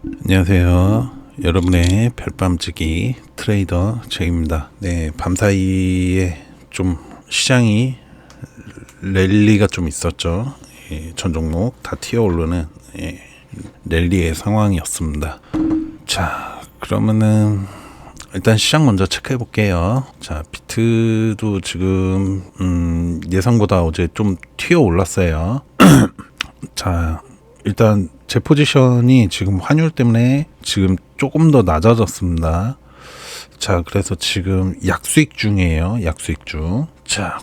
안녕하세요. 여러분의 별밤지기 트레이더 잭입니다. 네, 밤사이에 좀 시장이 랠리가 좀 있었죠. 전 종목 다 튀어오르는 랠리의 상황이었습니다. 자, 그러면은 일단 시장 먼저 체크해 볼게요. 자, 비트도 지금 예상보다 어제 좀 튀어 올랐어요. 자, 일단 제 포지션이 지금 환율 때문에 지금 조금 더 낮아졌습니다. 자, 그래서 지금 약수익 중이에요. 약수익 중. 자,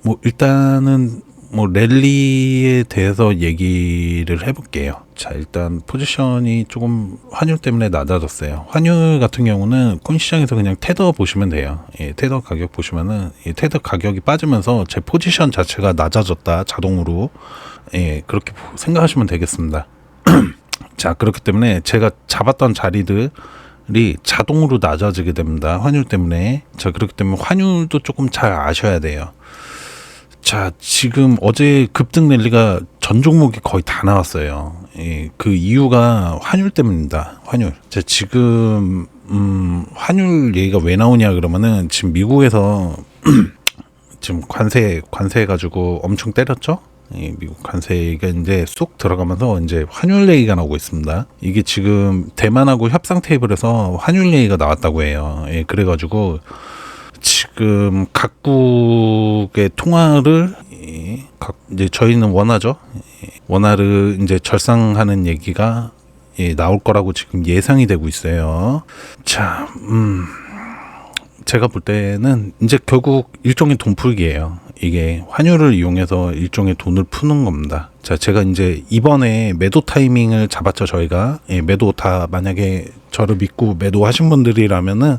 뭐 일단은 뭐 랠리에 대해서 얘기를 해볼게요. 자, 일단 포지션이 조금 환율 때문에 낮아졌어요. 환율 같은 경우는 코인 시장에서 그냥 테더 보시면 돼요. 테더 가격 보시면은 테더 가격이 빠지면서 제 포지션 자체가 낮아졌다 자동으로. 그렇게 생각하시면 되겠습니다. 자, 그렇기 때문에 제가 잡았던 자리들이 자동으로 낮아지게 됩니다. 환율 때문에. 자, 그렇기 때문에 환율도 조금 잘 아셔야 돼요. 자, 지금 어제 급등 랠리가 전 종목이 거의 다 나왔어요. 그 이유가 환율 때문입니다. 환율. 자, 지금 환율 얘기가 왜 나오냐 그러면은 지금 미국에서 지금 관세 가지고 엄청 때렸죠. 미국 관세가 이제 쏙 들어가면서 이제 환율 얘기가 나오고 있습니다. 이게 지금 대만하고 협상 테이블에서 환율 얘기가 나왔다고 해요. 그래가지고 지금 각국의 통화를 이제 저희는 원화죠. 원화를 이제 절상하는 얘기가 나올 거라고 지금 예상이 되고 있어요. 자, 제가 볼 때는 이제 결국 일종의 돈풀기예요. 이게 환율을 이용해서 일종의 돈을 푸는 겁니다. 자, 제가 이제 이번에 매도 타이밍을 잡았죠, 저희가. 매도 다 만약에 저를 믿고 매도하신 분들이라면은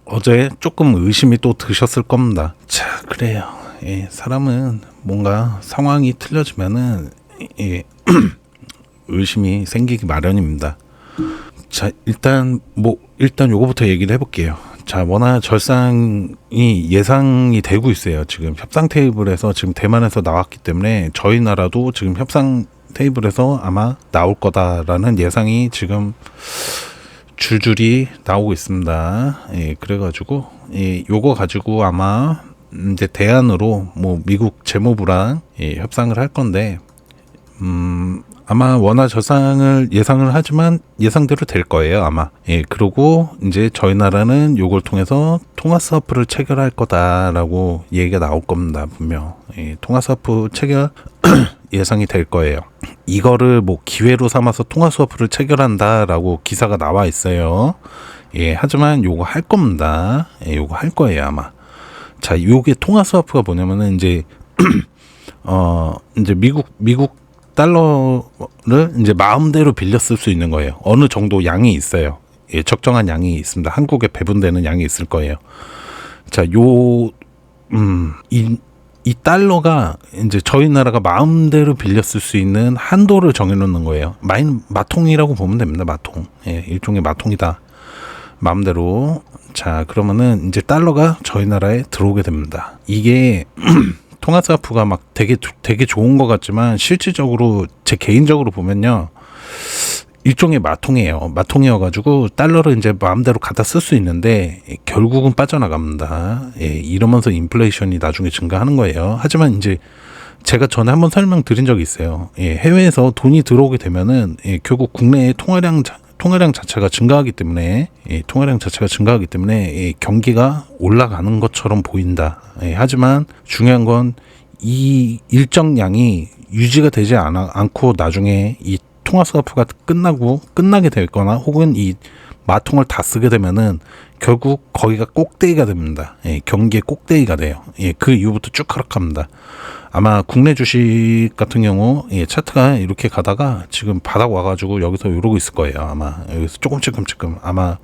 어제 조금 의심이 또 드셨을 겁니다. 자, 그래요. 사람은 뭔가 상황이 틀려지면은 의심이 생기기 마련입니다. 자, 일단 요거부터 얘기를 해볼게요. 자, 원화 절상이 예상이 되고 있어요. 지금 협상 테이블에서 지금 대만에서 나왔기 때문에 저희 나라도 지금 협상 테이블에서 아마 나올 거다라는 예상이 지금 줄줄이 나오고 있습니다. 그래가지고 요거 가지고 아마 이제 대안으로 뭐 미국 재무부랑 협상을 할 건데 아마 원화 저상을 예상을 하지만 예상대로 될 거예요, 아마. 그리고 이제 저희 나라는 요걸 통해서 통화 스와프를 체결할 거다라고 얘기가 나올 겁니다, 분명. 통화 스와프 체결 예상이 될 거예요. 이거를 뭐 기회로 삼아서 통화 스와프를 체결한다라고 기사가 나와 있어요. 하지만 요거 할 겁니다. 요거 할 거예요, 아마. 자, 요게 통화 스와프가 뭐냐면은 이제 이제 미국 달러를 이제 마음대로 빌려 쓸 수 있는 거예요. 어느 정도 양이 있어요. 적정한 양이 있습니다. 한국에 배분되는 양이 있을 거예요. 자, 이 달러가 이제 저희 나라가 마음대로 빌려 쓸 수 있는 한도를 정해놓는 거예요. 마통이라고 보면 됩니다. 마통. 일종의 마통이다. 마음대로. 자, 그러면은 이제 달러가 저희 나라에 들어오게 됩니다. 이게 통화 스와프가 막 되게 좋은 것 같지만 실질적으로 제 개인적으로 보면요, 일종의 마통이어가지고 달러를 이제 마음대로 갖다 쓸 수 있는데 결국은 빠져나갑니다. 이러면서 인플레이션이 나중에 증가하는 거예요. 하지만 이제 제가 전에 한번 설명드린 적이 있어요. 해외에서 돈이 들어오게 되면은 결국 국내의 통화량 자체가 증가하기 때문에 경기가 올라가는 것처럼 보인다. 하지만 중요한 건 이 일정량이 유지가 되지 않고 나중에 이 통화 스와프가 끝나게 되거나 혹은 이 마통을 다 쓰게 되면은 결국 거기가 꼭대기가 됩니다. 경기의 꼭대기가 돼요. 그 이후부터 쭉 하락합니다. 아마 국내 주식 같은 경우 차트가 이렇게 가다가 지금 바닥 와가지고 여기서 이러고 있을 거예요. 아마 여기서 조금씩 아마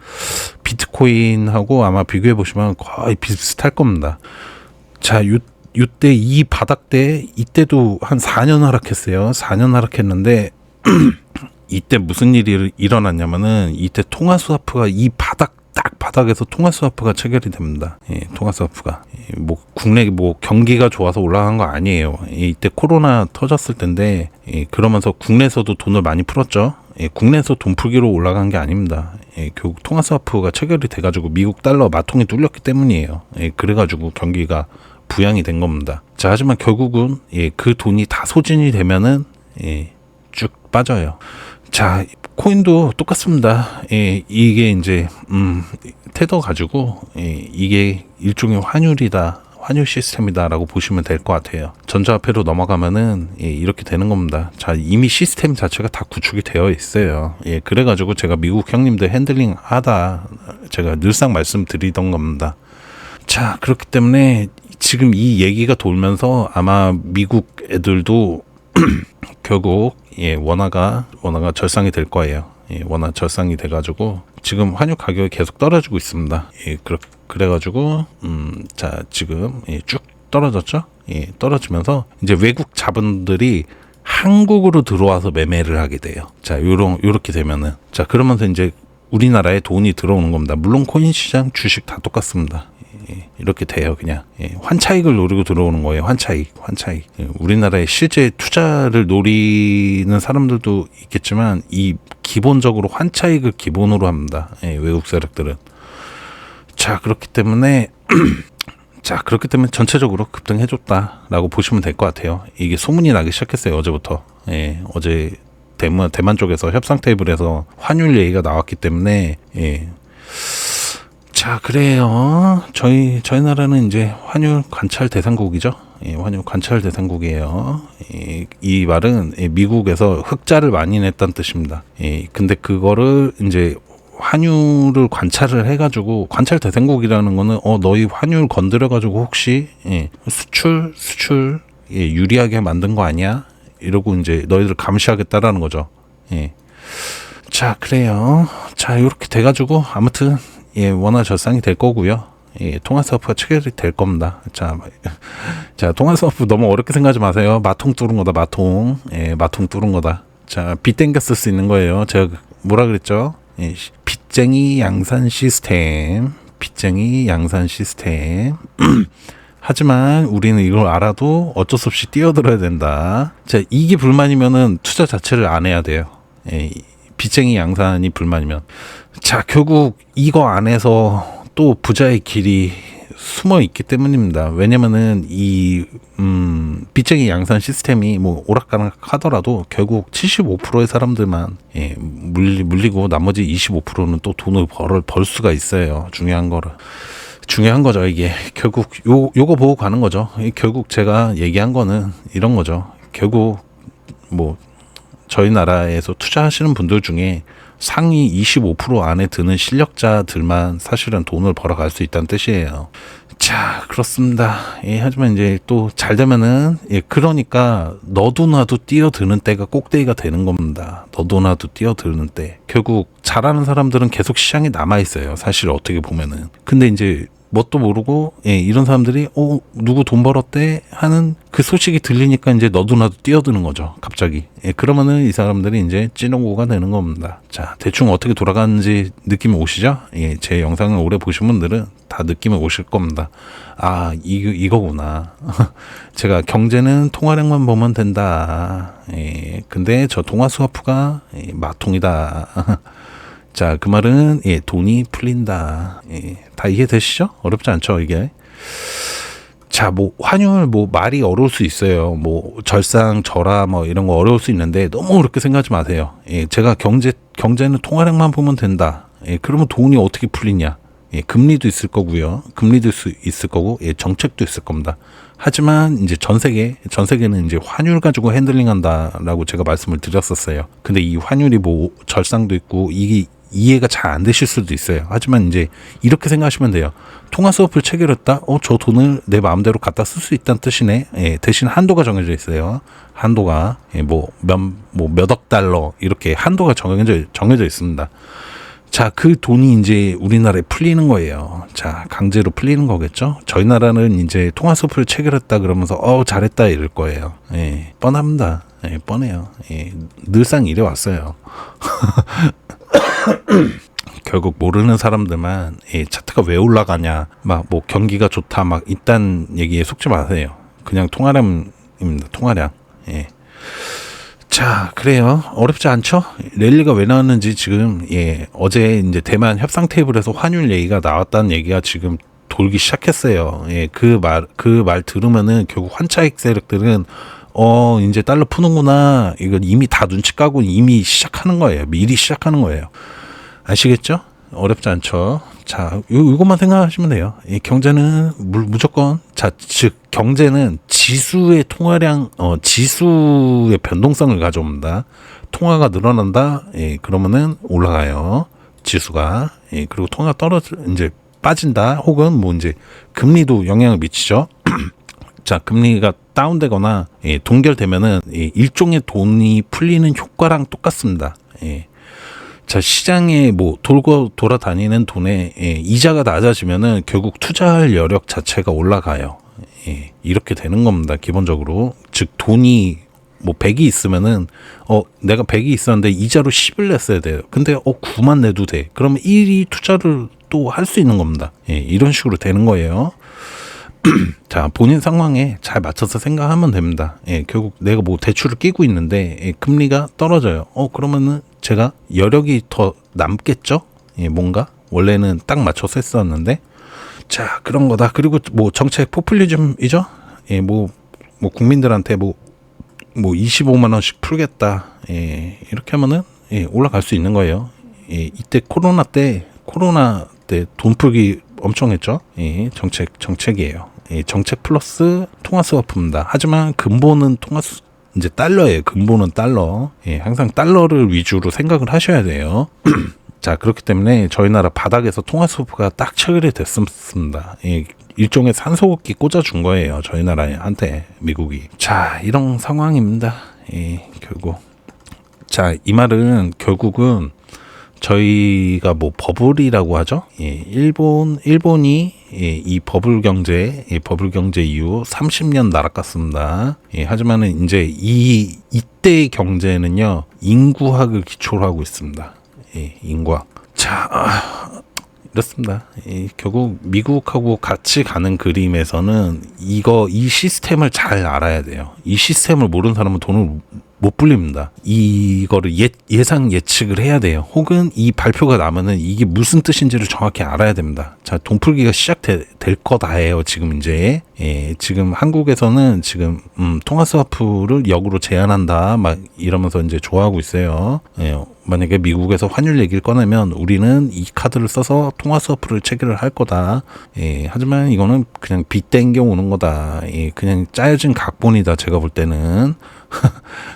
비트코인하고 아마 비교해 보시면 거의 비슷할 겁니다. 자, 이때 이 바닥 때 이때도 한 4년 하락했어요. 4년 하락했는데 이때 무슨 일이 일어났냐면은 이때 통화 스와프가 이 바닥에서 통화 스와프가 체결이 됩니다. 통화 스와프가 뭐 국내 뭐 경기가 좋아서 올라간 거 아니에요. 이때 코로나 터졌을 때인데 그러면서 국내에서도 돈을 많이 풀었죠. 예, 국내에서 돈 풀기로 올라간 게 아닙니다. 예, 결국 통화스와프가 체결이 돼가지고 미국 달러 마통이 뚫렸기 때문이에요. 예, 그래가지고 경기가 부양이 된 겁니다. 자, 하지만 결국은 예, 그 돈이 다 소진이 되면은 예, 쭉 빠져요. 자, 코인도 똑같습니다. 예, 이게 이제 테더 가지고 예, 이게 일종의 환율이다. 환율 시스템이다라고 보시면 될 것 같아요. 전자화폐로 넘어가면은 예, 이렇게 되는 겁니다. 자, 이미 시스템 자체가 다 구축이 되어 있어요. 예, 그래가지고 제가 미국 형님들 핸들링 하다 제가 늘상 말씀드리던 겁니다. 자, 그렇기 때문에 지금 이 얘기가 돌면서 아마 미국 애들도 결국 예, 원화가 절상이 될 거예요. 예, 원화 절상이 돼가지고 지금 환율 가격이 계속 떨어지고 있습니다. 예, 그래가지고 자, 지금 예, 쭉 떨어졌죠. 예, 떨어지면서 이제 외국 자본들이 한국으로 들어와서 매매를 하게 돼요. 자, 요렇게 되면은 자, 그러면서 이제 우리나라에 돈이 들어오는 겁니다. 물론 코인 시장, 주식 다 똑같습니다. 예, 이렇게 돼요. 그냥 예, 환차익을 노리고 들어오는 거예요. 환차익. 예, 우리나라에 실제 투자를 노리는 사람들도 있겠지만 이 기본적으로 환차익을 기본으로 합니다. 예, 외국 세력들은. 자, 그렇기 때문에 전체적으로 급등해줬다라고 보시면 될 것 같아요. 이게 소문이 나기 시작했어요. 어제부터. 예, 어제 대만 쪽에서 협상 테이블에서 환율 얘기가 나왔기 때문에 예. 자, 그래요. 저희 나라는 이제 환율 관찰 대상국이죠. 예, 환율 관찰 대상국이에요. 이 말은 미국에서 흑자를 많이 냈다는 뜻입니다. 예, 근데 그거를 이제 환율을 관찰을 해가지고 관찰 대상국이라는 거는 너희 환율 건드려가지고 혹시 예, 수출 예, 유리하게 만든 거 아니야? 이러고 이제 너희들 감시하겠다라는 거죠. 예. 자, 그래요. 자, 이렇게 돼가지고 아무튼 예, 원화 절상이 될 거고요. 예, 통화스와프가 체결이 될 겁니다. 자, 통화스와프 너무 어렵게 생각하지 마세요. 마통 뚫은 거다, 마통. 예, 마통 뚫은 거다. 자, 빚 땡겨 쓸 수 있는 거예요. 제가 뭐라 그랬죠? 예, 빚쟁이 양산 시스템. 하지만 우리는 이걸 알아도 어쩔 수 없이 뛰어들어야 된다. 자, 이게 불만이면은 투자 자체를 안 해야 돼요. 예, 빚쟁이 양산이 불만이면. 자, 결국 이거 안에서 또 부자의 길이 숨어 있기 때문입니다. 왜냐면은 이 빚쟁이 양산 시스템이 뭐 오락가락 하더라도 결국 75%의 사람들만 예, 물리고 나머지 25%는 또 돈을 벌 수가 있어요. 중요한 거죠. 이게 결국 요거 보고 가는 거죠. 결국 제가 얘기한 거는 이런 거죠. 결국 뭐 저희 나라에서 투자하시는 분들 중에 상위 25% 안에 드는 실력자들만 사실은 돈을 벌어갈 수 있다는 뜻이에요. 자, 그렇습니다. 예, 하지만 이제 또 잘 되면은 예, 그러니까 너도 나도 뛰어드는 때가 꼭대기가 되는 겁니다. 너도 나도 뛰어드는 때. 결국 잘하는 사람들은 계속 시장에 남아 있어요. 사실 어떻게 보면은. 근데 이제 뭣도 모르고 예, 이런 사람들이 누구 돈 벌었대 하는 그 소식이 들리니까 이제 너도 나도 뛰어드는 거죠. 갑자기. 예, 그러면은 이 사람들이 이제 찌렁고가 되는 겁니다. 자, 대충 어떻게 돌아가는지 느낌이 오시죠? 예, 제 영상을 오래 보신 분들은 다 느낌이 오실 겁니다. 아, 이거구나. 제가 경제는 통화량만 보면 된다. 예, 근데 저 통화스와프가 예, 마통이다. 자, 그 말은 예, 돈이 풀린다. 예, 다 이해되시죠? 어렵지 않죠, 이게. 자, 뭐 환율 뭐 말이 어려울 수 있어요. 뭐 절상, 절하 뭐 이런 거 어려울 수 있는데 너무 어렵게 생각하지 마세요. 예, 제가 경제는 통화량만 보면 된다. 예, 그러면 돈이 어떻게 풀리냐? 예, 금리도 있을 거고요. 있을 거고, 예, 정책도 있을 겁니다. 하지만 이제 전 세계는 이제 환율 가지고 핸들링한다라고 제가 말씀을 드렸었어요. 근데 이 환율이 뭐 절상도 있고 이게 이해가 잘 안 되실 수도 있어요. 하지만 이제 이렇게 생각하시면 돼요. 통화스와프를 체결했다? 저 돈을 내 마음대로 갖다 쓸 수 있다는 뜻이네. 예, 대신 한도가 정해져 있어요. 한도가 예, 몇억 달러 이렇게 한도가 정해져 있습니다. 자, 그 돈이 이제 우리나라에 풀리는 거예요. 자, 강제로 풀리는 거겠죠? 저희 나라는 이제 통화스와프를 체결했다 그러면서 잘했다 이럴 거예요. 예, 뻔합니다. 예, 뻔해요. 예, 늘상 이래 왔어요. 결국 모르는 사람들만 차트가 왜 올라가냐, 막 뭐 경기가 좋다, 막 이딴 얘기에 속지 마세요. 그냥 통화량입니다. 통화량. 예. 자, 그래요. 어렵지 않죠? 랠리가 왜 나왔는지 지금, 어제 이제 대만 협상 테이블에서 환율 얘기가 나왔다는 얘기가 지금 돌기 시작했어요. 그 말 들으면은 결국 환차익 세력들은, 이제 달러 푸는구나. 이거 이미 다 눈치 까고 이미 시작하는 거예요. 미리 시작하는 거예요. 아시겠죠? 어렵지 않죠? 자, 이것만 생각하시면 돼요. 이 경제는 무조건, 즉 경제는 지수의 통화량, 지수의 변동성을 가져옵니다. 통화가 늘어난다. 그러면은 올라가요. 지수가. 그리고 통화가 이제 빠진다. 혹은 뭐 이제 금리도 영향을 미치죠. 자, 금리가 다운되거나 동결되면은 일종의 돈이 풀리는 효과랑 똑같습니다. 자, 시장에 뭐 돌아다니는 돈에 이자가 낮아지면은 결국 투자할 여력 자체가 올라가요. 이렇게 되는 겁니다. 기본적으로. 즉 돈이 뭐 100이 있으면은 내가 100이 있었는데 이자로 10을 냈어야 돼요. 근데 9만 내도 돼. 그러면 1이 투자를 또 할 수 있는 겁니다. 이런 식으로 되는 거예요. 자, 본인 상황에 잘 맞춰서 생각하면 됩니다. 결국 내가 뭐 대출을 끼고 있는데 금리가 떨어져요. 그러면은 제가 여력이 더 남겠죠? 뭔가 원래는 딱 맞춰서 했었는데, 자, 그런 거다. 그리고 뭐 정책 포퓰리즘이죠. 뭐 국민들한테 뭐 25만 원씩 풀겠다. 이렇게 하면은 올라갈 수 있는 거예요. 이때 코로나 때 돈 풀기 엄청 했죠. 정책이에요. 정책 플러스 통화 스와프입니다. 하지만 근본은 이제 달러예요. 근본은 달러. 항상 달러를 위주로 생각을 하셔야 돼요. 자, 그렇기 때문에 저희 나라 바닥에서 통화 스와프가 딱 체결이 됐습니다. 일종의 산소호흡기 꽂아준 거예요. 저희 나라한테 미국이. 자, 이런 상황입니다. 결국. 자, 이 말은 결국은 저희가 뭐 버블이라고 하죠. 일본이 이 버블 경제 이후 30년 날아갔습니다. 하지만은 이제 이때 경제는요 인구학을 기초로 하고 있습니다. 인구학. 자, 이렇습니다. 결국 미국하고 같이 가는 그림에서는 이 시스템을 잘 알아야 돼요. 이 시스템을 모르는 사람은 돈을 못 불립니다. 이거를 예상 예측을 해야 돼요. 혹은 이 발표가 나면은 이게 무슨 뜻인지를 정확히 알아야 됩니다. 자, 돈 풀기가 시작될 거다예요. 지금 이제 지금 한국에서는 지금 통화 스와프를 역으로 제한한다 막 이러면서 이제 좋아하고 있어요. 만약에 미국에서 환율 얘기를 꺼내면 우리는 이 카드를 써서 통화 스와프를 체결을 할 거다. 하지만 이거는 그냥 빚 땡겨 오는 거다. 그냥 짜여진 각본이다. 제가 볼 때는.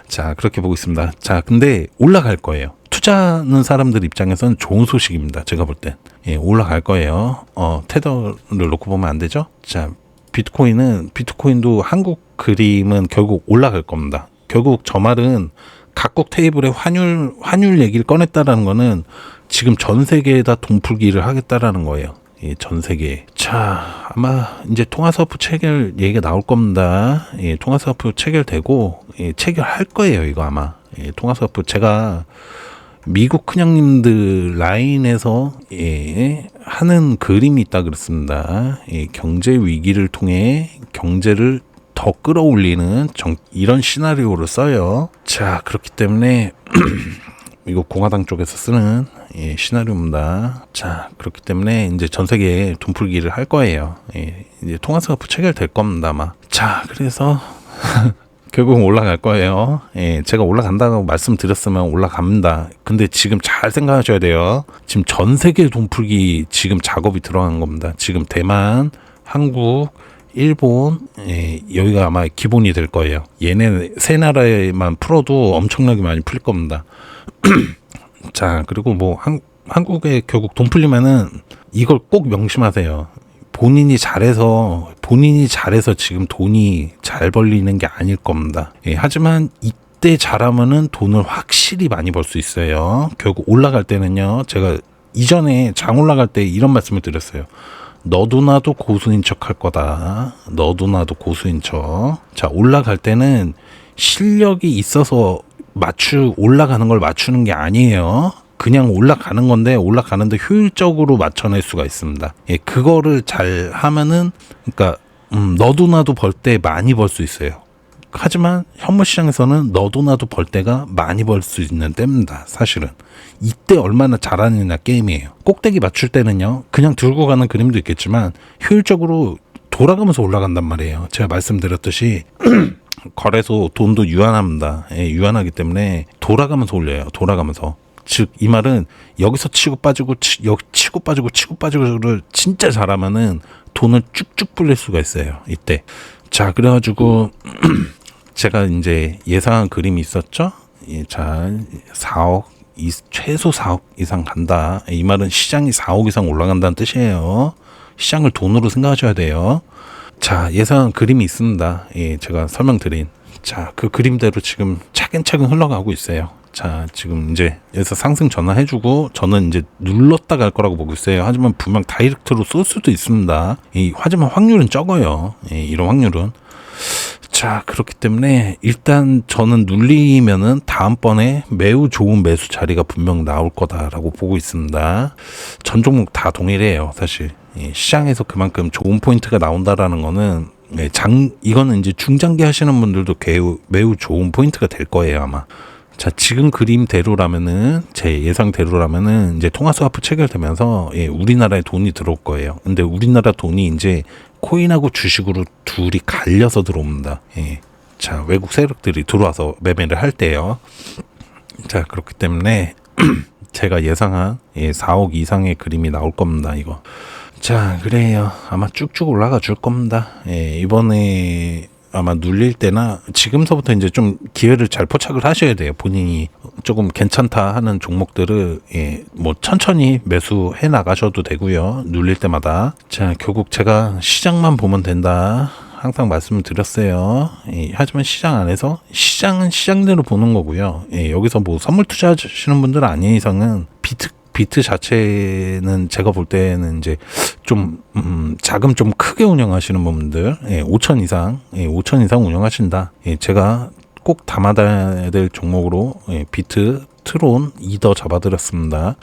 자, 그렇게 보고 있습니다. 자, 근데 올라갈 거예요. 투자하는 사람들 입장에서는 좋은 소식입니다. 제가 볼 땐. 올라갈 거예요. 테더를 놓고 보면 안 되죠? 자, 비트코인도 한국 그림은 결국 올라갈 겁니다. 결국 저 말은 각국 테이블에 환율 얘기를 꺼냈다라는 거는 지금 전 세계에다 돈 풀기를 하겠다라는 거예요. 전 세계에. 자, 아마 이제 통화 스와프 체결 얘기가 나올 겁니다. 통화 스와프 체결되고 체결할 거예요. 이거 아마. 통화 스와프 제가 미국 큰형님들 라인에서 하는 그림이 있다 그랬습니다. 경제 위기를 통해 경제를 더 끌어올리는 이런 시나리오를 써요. 자, 그렇기 때문에 미국 공화당 쪽에서 쓰는 시나리오입니다. 자, 그렇기 때문에 이제 전 세계에 돈 풀기를 할 거예요. 이제 통화 스와프 체결될 겁니다, 아마. 자, 그래서 결국은 올라갈 거예요. 제가 올라간다고 말씀드렸으면 올라갑니다. 근데 지금 잘 생각하셔야 돼요. 지금 전 세계 돈 풀기 지금 작업이 들어간 겁니다. 지금 대만, 한국, 일본, 여기가 아마 기본이 될 거예요. 얘네 세 나라에만 풀어도 엄청나게 많이 풀릴 겁니다. 자, 그리고 뭐 한국에 결국 돈 풀리면은 이걸 꼭 명심하세요. 본인이 잘해서 지금 돈이 잘 벌리는 게 아닐 겁니다. 하지만 이때 잘하면은 돈을 확실히 많이 벌 수 있어요. 결국 올라갈 때는요, 제가 이전에 장 올라갈 때 이런 말씀을 드렸어요. 너도 나도 고수인 척 할 거다. 너도 나도 고수인 척. 자, 올라갈 때는 실력이 있어서 올라가는 걸 맞추는 게 아니에요. 그냥 올라가는 건데 올라가는데 효율적으로 맞춰낼 수가 있습니다. 그거를 잘 하면은, 그러니까 너도 나도 벌 때 많이 벌 수 있어요. 하지만 현물 시장에서는 너도 나도 벌 때가 많이 벌 수 있는 때입니다. 사실은 이때 얼마나 잘하느냐 게임이에요. 꼭대기 맞출 때는요, 그냥 들고 가는 그림도 있겠지만 효율적으로 돌아가면서 올라간단 말이에요. 제가 말씀드렸듯이 거래소 돈도 유한합니다. 예, 유한하기 때문에 돌아가면서 올려요. 돌아가면서. 즉 이 말은 여기서 치고 빠지고 여기 치고 빠지고를 진짜 잘하면은 돈을 쭉쭉 불릴 수가 있어요. 이때. 자, 그래가지고 제가 이제 예상한 그림이 있었죠. 예, 자, 4억 최소 4억 이상 간다. 이 말은 시장이 4억 이상 올라간다는 뜻이에요. 시장을 돈으로 생각하셔야 돼요. 자, 예상한 그림이 있습니다. 예, 제가 설명드린. 자, 그 그림대로 지금 차근차근 흘러가고 있어요. 자, 지금 이제 여기서 상승 전환해주고 저는 이제 눌렀다 갈 거라고 보고 있어요. 하지만 분명 다이렉트로 쏠 수도 있습니다. 하지만 확률은 적어요. 이런 확률은. 자, 그렇기 때문에 일단 저는 눌리면은 다음번에 매우 좋은 매수 자리가 분명 나올 거다라고 보고 있습니다. 전 종목 다 동일해요, 사실. 시장에서 그만큼 좋은 포인트가 나온다라는 거는 이거는 이제 중장기 하시는 분들도 매우 좋은 포인트가 될 거예요, 아마. 자, 지금 그림대로라면은, 제 예상대로라면은, 이제 통화스와프 체결되면서, 우리나라에 돈이 들어올 거예요. 근데 우리나라 돈이 이제 코인하고 주식으로 둘이 갈려서 들어옵니다. 자, 외국 세력들이 들어와서 매매를 할 때요. 자, 그렇기 때문에, 제가 예상한 4억 이상의 그림이 나올 겁니다, 이거. 자, 그래요. 아마 쭉쭉 올라가 줄 겁니다. 이번에, 아마 눌릴 때나 지금서부터 이제 좀 기회를 잘 포착을 하셔야 돼요. 본인이 조금 괜찮다 하는 종목들을 뭐 천천히 매수해 나가셔도 되고요. 눌릴 때마다. 자, 결국 제가 시장만 보면 된다. 항상 말씀을 드렸어요. 하지만 시장 안에서 시장은 시장대로 보는 거고요. 여기서 뭐 선물 투자하시는 분들 아닌 이상은 비트 자체는 제가 볼 때는 이제 좀 자금 좀 크게 운영하시는 분들 5천 이상 5천 이상 운영하신다. 제가 꼭 담아야 될 종목으로 비트 트론 이더 잡아드렸습니다.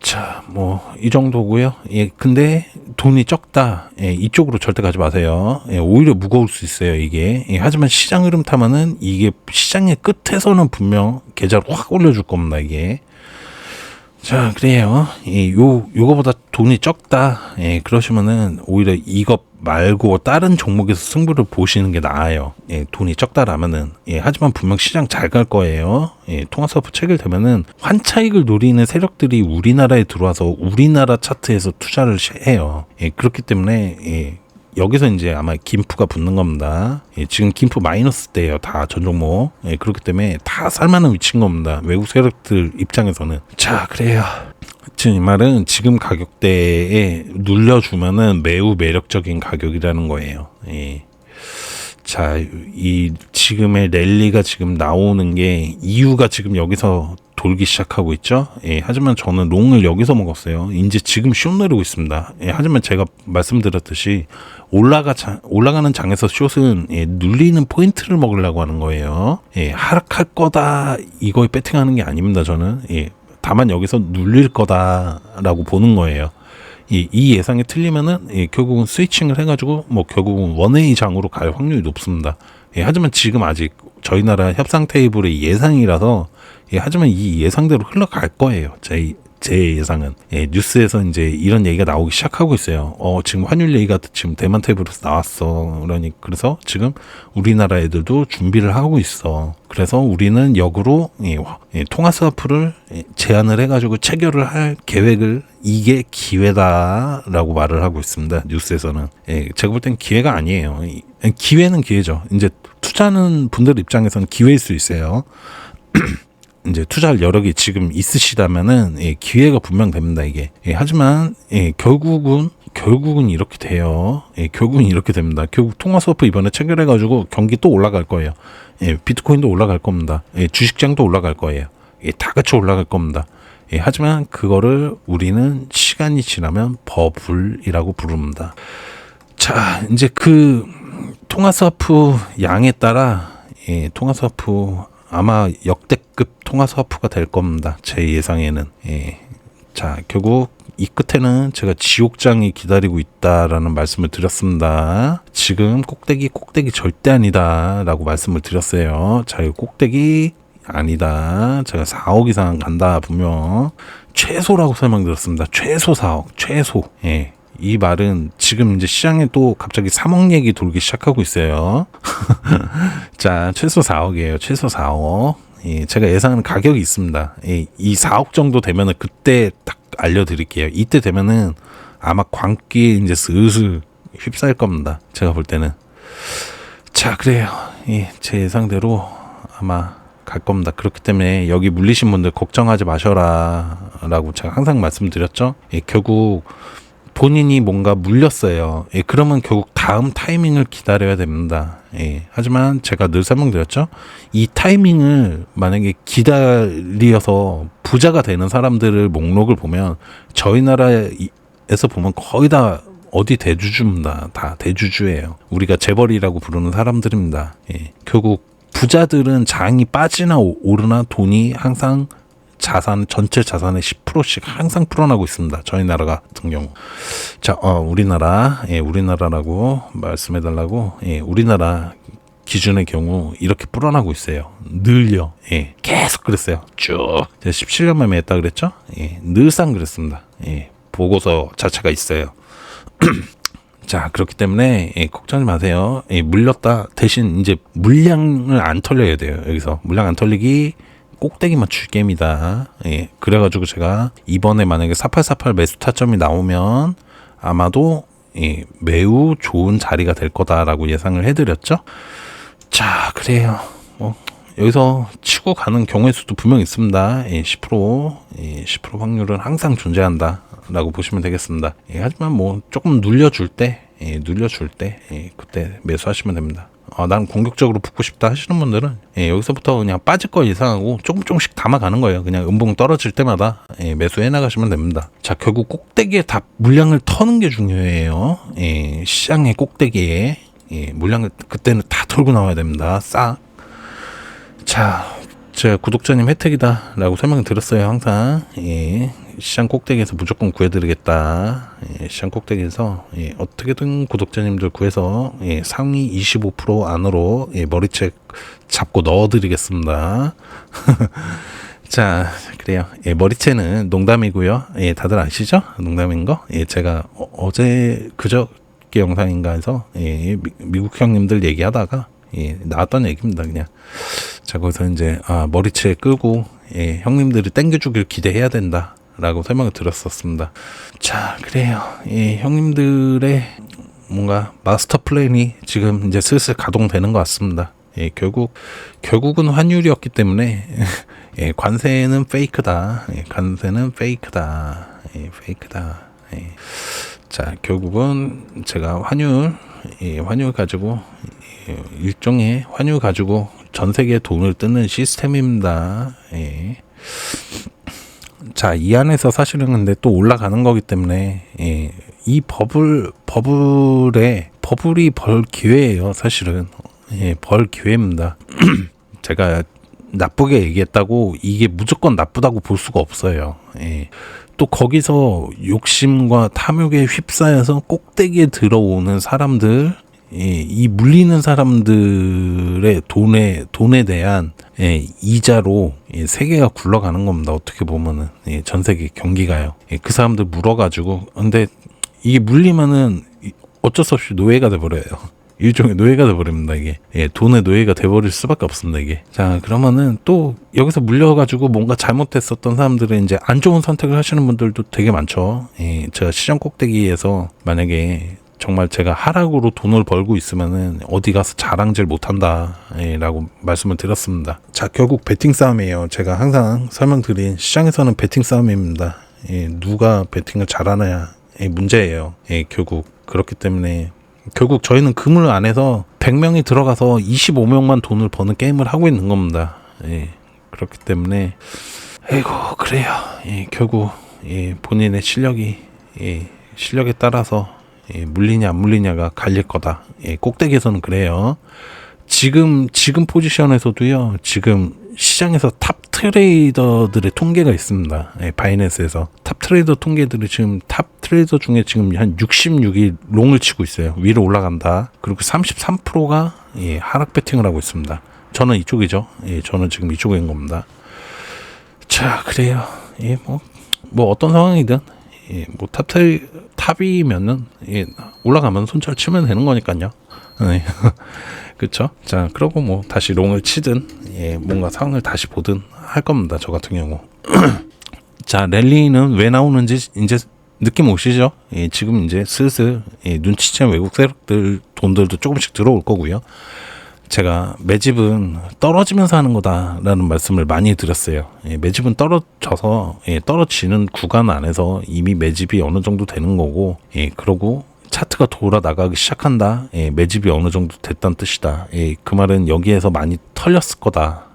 자, 뭐 이 정도고요. 근데 돈이 적다. 이쪽으로 절대 가지 마세요. 오히려 무거울 수 있어요, 이게. 하지만 시장 흐름 타면은 이게 시장의 끝에서는 분명 계좌를 확 올려줄 겁니다, 이게. 자, 그래요. 요거보다 돈이 적다. 그러시면은 오히려 이거 말고 다른 종목에서 승부를 보시는 게 나아요. 돈이 적다라면은. 하지만 분명 시장 잘 갈 거예요. 통화스와프 체결되면은 환차익을 노리는 세력들이 우리나라에 들어와서 우리나라 차트에서 투자를 해요. 그렇기 때문에 여기서 이제 아마 김프가 붙는 겁니다. 지금 김프 마이너스 때예요, 다 전 종목. 그렇기 때문에 다 살만한 위치인 겁니다. 외국 세력들 입장에서는. 자, 그래요. 지금 이 말은 지금 가격대에 눌려주면은 매우 매력적인 가격이라는 거예요. 자, 이 지금의 랠리가 지금 나오는 게 이유가 지금 여기서 돌기 시작하고 있죠. 하지만 저는 롱을 여기서 먹었어요. 이제 지금 숏 내리고 있습니다. 하지만 제가 말씀드렸듯이 올라가는 장에서 숏은 눌리는 포인트를 먹으려고 하는 거예요. 하락할 거다 이거에 배팅하는 게 아닙니다. 저는 다만 여기서 눌릴 거다라고 보는 거예요. 이 예상이 틀리면은 결국은 스위칭을 해가지고 뭐 결국은 원웨이 장으로 갈 확률이 높습니다. 하지만 지금 아직 저희 나라 협상 테이블의 예상이라서 하지만 이 예상대로 흘러갈 거예요. 제 예상은. 뉴스에서 이제 이런 얘기가 나오기 시작하고 있어요. 지금 환율 얘기가 지금 대만 테이블에서 나왔어. 그래서 지금 우리나라 애들도 준비를 하고 있어. 그래서 우리는 역으로 통화스와프를 제안을 해가지고 체결을 할 계획을 이게 기회다라고 말을 하고 있습니다. 뉴스에서는. 제가 볼 땐 기회가 아니에요. 기회는 기회죠. 이제 투자하는 분들 입장에서는 기회일 수 있어요. 이제 투자할 여력이 지금 있으시다면은 기회가 분명 됩니다, 이게. 하지만 결국은 이렇게 돼요. 결국은 이렇게 됩니다. 결국 통화스와프 이번에 체결해가지고 경기 또 올라갈 거예요. 비트코인도 올라갈 겁니다. 주식장도 올라갈 거예요. 다 같이 올라갈 겁니다. 하지만 그거를 우리는 시간이 지나면 버블이라고 부릅니다. 자, 이제 그 통화스와프 양에 따라 통화스와프 아마 역대급 통화스와프가 될 겁니다. 제 예상에는. 자, 결국 이 끝에는 제가 지옥장이 기다리고 있다라는 말씀을 드렸습니다. 지금 꼭대기 절대 아니다 라고 말씀을 드렸어요. 자, 이 꼭대기 아니다. 제가 4억 이상 간다 분명 최소라고 설명드렸습니다. 최소 4억 최소. 예. 이 말은 지금 이제 시장에 또 갑자기 3억 얘기 돌기 시작하고 있어요. 자, 최소 4억이에요. 최소 4억. 예, 제가 예상하는 가격이 있습니다. 예, 이 4억 정도 되면은 그때 딱 알려드릴게요. 이때 되면은 아마 광기에 이제 슬슬 휩싸일 겁니다. 제가 볼 때는. 자, 그래요. 예, 제 예상대로 아마 갈 겁니다. 그렇기 때문에 여기 물리신 분들 걱정하지 마셔라 라고 제가 항상 말씀드렸죠. 예, 결국 본인이 뭔가 물렸어요. 예, 그러면 결국 다음 타이밍을 기다려야 됩니다. 예, 하지만 제가 늘 설명드렸죠. 이 타이밍을 만약에 기다려서 부자가 되는 사람들을 목록을 보면 저희 나라에서 보면 거의 다 어디 대주주입니다. 다 대주주예요. 우리가 재벌이라고 부르는 사람들입니다. 예, 결국 부자들은 장이 빠지나 오르나 돈이 항상 전체 자산의 10%씩 항상 풀어나고 있습니다. 저희 나라 같은 경우. 자, 우리나라, 예, 우리나라라고 말씀해달라고, 예, 우리나라 기준의 경우 이렇게 불어나고 있어요. 늘요. 예, 계속 그랬어요. 쭉. 제가 17년만 매했다 그랬죠? 예, 늘상 그랬습니다. 예, 보고서 자체가 있어요. 자, 그렇기 때문에 예, 걱정하지 마세요. 예, 물렸다. 대신 이제 물량을 안 털려야 돼요. 여기서 물량 안 털리기 꼭대기만 줄 게임이다. 예, 그래가지고 제가 이번에 만약에 4848 매수 타점이 나오면 아마도 예, 매우 좋은 자리가 될 거다라고 예상을 해드렸죠. 자, 그래요. 뭐 여기서 치고 가는 경우의 수도 분명 있습니다. 예, 10% 예, 10% 확률은 항상 존재한다라고 보시면 되겠습니다. 예, 하지만 뭐 조금 눌려줄 때 예, 그때 매수하시면 됩니다. 난 공격적으로 붙고 싶다 하시는 분들은 예, 여기서부터 그냥 빠질 거 예상하고 조금씩 담아가는 거예요. 그냥 음봉 떨어질 때마다 예, 매수해 나가시면 됩니다. 자, 결국 꼭대기에 다 물량을 터는 게 중요해요. 예, 시장의 꼭대기에 예, 물량을 그때는 다 털고 나와야 됩니다. 싹. 자, 제가 구독자님 혜택이다 라고 설명을 드렸어요. 항상 예, 시장 꼭대기에서 무조건 구해드리겠다. 예, 시장 꼭대기에서 예, 어떻게든 구독자님들 구해서 예, 상위 25% 안으로 예, 머리채 잡고 넣어드리겠습니다. 자, 그래요. 예, 머리채는 농담이고요. 예, 다들 아시죠? 농담인 거. 예, 제가 어제 그저께 영상인가 해서 예, 미국 형님들 얘기하다가 예, 나왔던 얘기입니다. 그냥. 자, 거기서 이제 머리채 끄고 예, 형님들이 땡겨주길 기대해야 된다 라고 설명을 드렸었습니다. 자, 그래요. 예, 형님들의 뭔가 마스터 플랜이 지금 이제 슬슬 가동되는 것 같습니다. 예, 결국은 환율이었기 때문에 예, 관세는 페이크다. 예, 관세는 페이크다. 예, 페이크다. 예. 자, 결국은 제가 환율 가지고 일종의 환율 가지고 전 세계에 돈을 뜨는 시스템입니다. 예. 자, 이 안에서 사실은 근데 또 올라가는 거기 때문에 예, 이 버블이 벌 기회예요. 사실은 예, 벌 기회입니다. 제가 나쁘게 얘기했다고 이게 무조건 나쁘다고 볼 수가 없어요. 예. 또 거기서 욕심과 탐욕에 휩싸여서 꼭대기에 들어오는 사람들, 예, 이 물리는 사람들의 돈에 대한 예, 이자로 예, 세계가 굴러가는 겁니다. 어떻게 보면은 예, 전 세계 경기가요. 예, 그 사람들 물어가지고 근데 이게 물리면은 어쩔 수 없이 노예가 돼버려요. 일종의 노예가 돼버립니다. 이게 예, 돈의 노예가 돼버릴 수밖에 없습니다. 이게. 자, 그러면은 또 여기서 물려가지고 뭔가 잘못했었던 사람들은 이제 안 좋은 선택을 하시는 분들도 되게 많죠. 예, 제가 시장 꼭대기에서 만약에 정말 제가 하락으로 돈을 벌고 있으면은 어디 가서 자랑질 못한다 라고 말씀을 드렸습니다. 자, 결국 베팅 싸움이에요. 제가 항상 설명드린 시장에서는 베팅 싸움입니다. 예, 누가 베팅을 잘하느냐의 문제예요. 예, 결국 그렇기 때문에 결국 저희는 그물 안에서 100명이 들어가서 25명만 돈을 버는 게임을 하고 있는 겁니다. 예, 그렇기 때문에 그래요. 예, 결국 예, 본인의 실력에 따라서 예, 물리냐 안 물리냐가 갈릴 거다. 예, 꼭대기에서는 그래요. 지금 포지션에서도요. 지금 시장에서 탑 트레이더들의 통계가 있습니다. 예, 바이낸스에서 탑 트레이더 통계들이 지금 탑 트레이더 중에 지금 한 66이 롱을 치고 있어요. 위로 올라간다. 그리고 33%가 예, 하락 베팅을 하고 있습니다. 저는 이쪽이죠. 예, 저는 지금 이쪽에 있는 겁니다. 자, 그래요. 예, 뭐 어떤 상황이든 예, 뭐 탑이면은 예, 올라가면 손절 치면 되는 거니까요. 네. 그쵸? 자, 그러고 뭐 다시 롱을 치든 예, 뭔가 상황을 다시 보든 할 겁니다. 저 같은 경우. 자, 랠리는 왜 나오는지 이제 느낌 오시죠? 예, 지금 이제 슬슬 예, 눈치챈 외국 세력들 돈들도 조금씩 들어올 거고요. 제가 매집은 떨어지면서 하는 거다라는 말씀을 많이 드렸어요. 예, 매집은 떨어져서 예, 떨어지는 구간 안에서 이미 매집이 어느 정도 되는 거고, 예, 그러고 차트가 돌아 나가기 시작한다. 예, 매집이 어느 정도 됐다는 뜻이다. 예, 그 말은 여기에서 많이 털렸을 거다.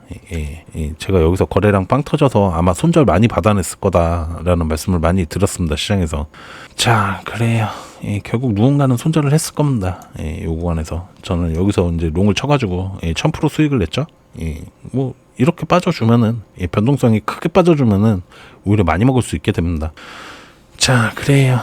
제가 여기서 거래량 빵 터져서 아마 손절 많이 받아냈을 거다라는 말씀을 많이 들었습니다. 시장에서. 자, 그래요. 예, 결국 누군가는 손절을 했을 겁니다. 예, 요 구간에서 저는 여기서 이제 롱을 쳐가지고 1000% 수익을 냈죠. 예, 뭐 이렇게 빠져주면은 변동성이 크게 빠져주면은 오히려 많이 먹을 수 있게 됩니다. 자, 그래요.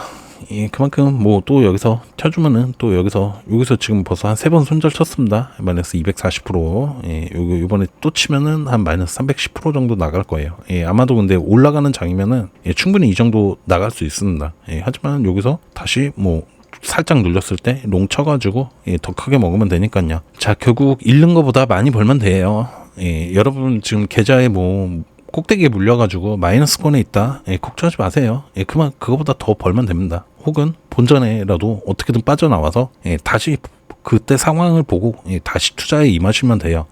예, 그만큼 뭐 또 여기서 쳐주면은 또 여기서 지금 벌써 한 3번 손절 쳤습니다. 마이너스 240%. 예, 요번에 또 치면은 한 마이너스 310% 정도 나갈 거예요. 예, 아마도 근데 올라가는 장이면은 예, 충분히 이 정도 나갈 수 있습니다. 예, 하지만 여기서 다시 뭐 살짝 눌렸을 때 롱 쳐가지고 예, 더 크게 먹으면 되니까요. 자, 결국 잃는 것보다 많이 벌면 돼요. 예, 여러분 지금 계좌에 뭐 꼭대기에 물려가지고 마이너스권에 있다. 예, 걱정하지 마세요. 예, 그거보다 더 벌면 됩니다. 혹은 본전에라도 어떻게든 빠져나와서 예, 다시 그때 상황을 보고 예, 다시 투자에 임하시면 돼요.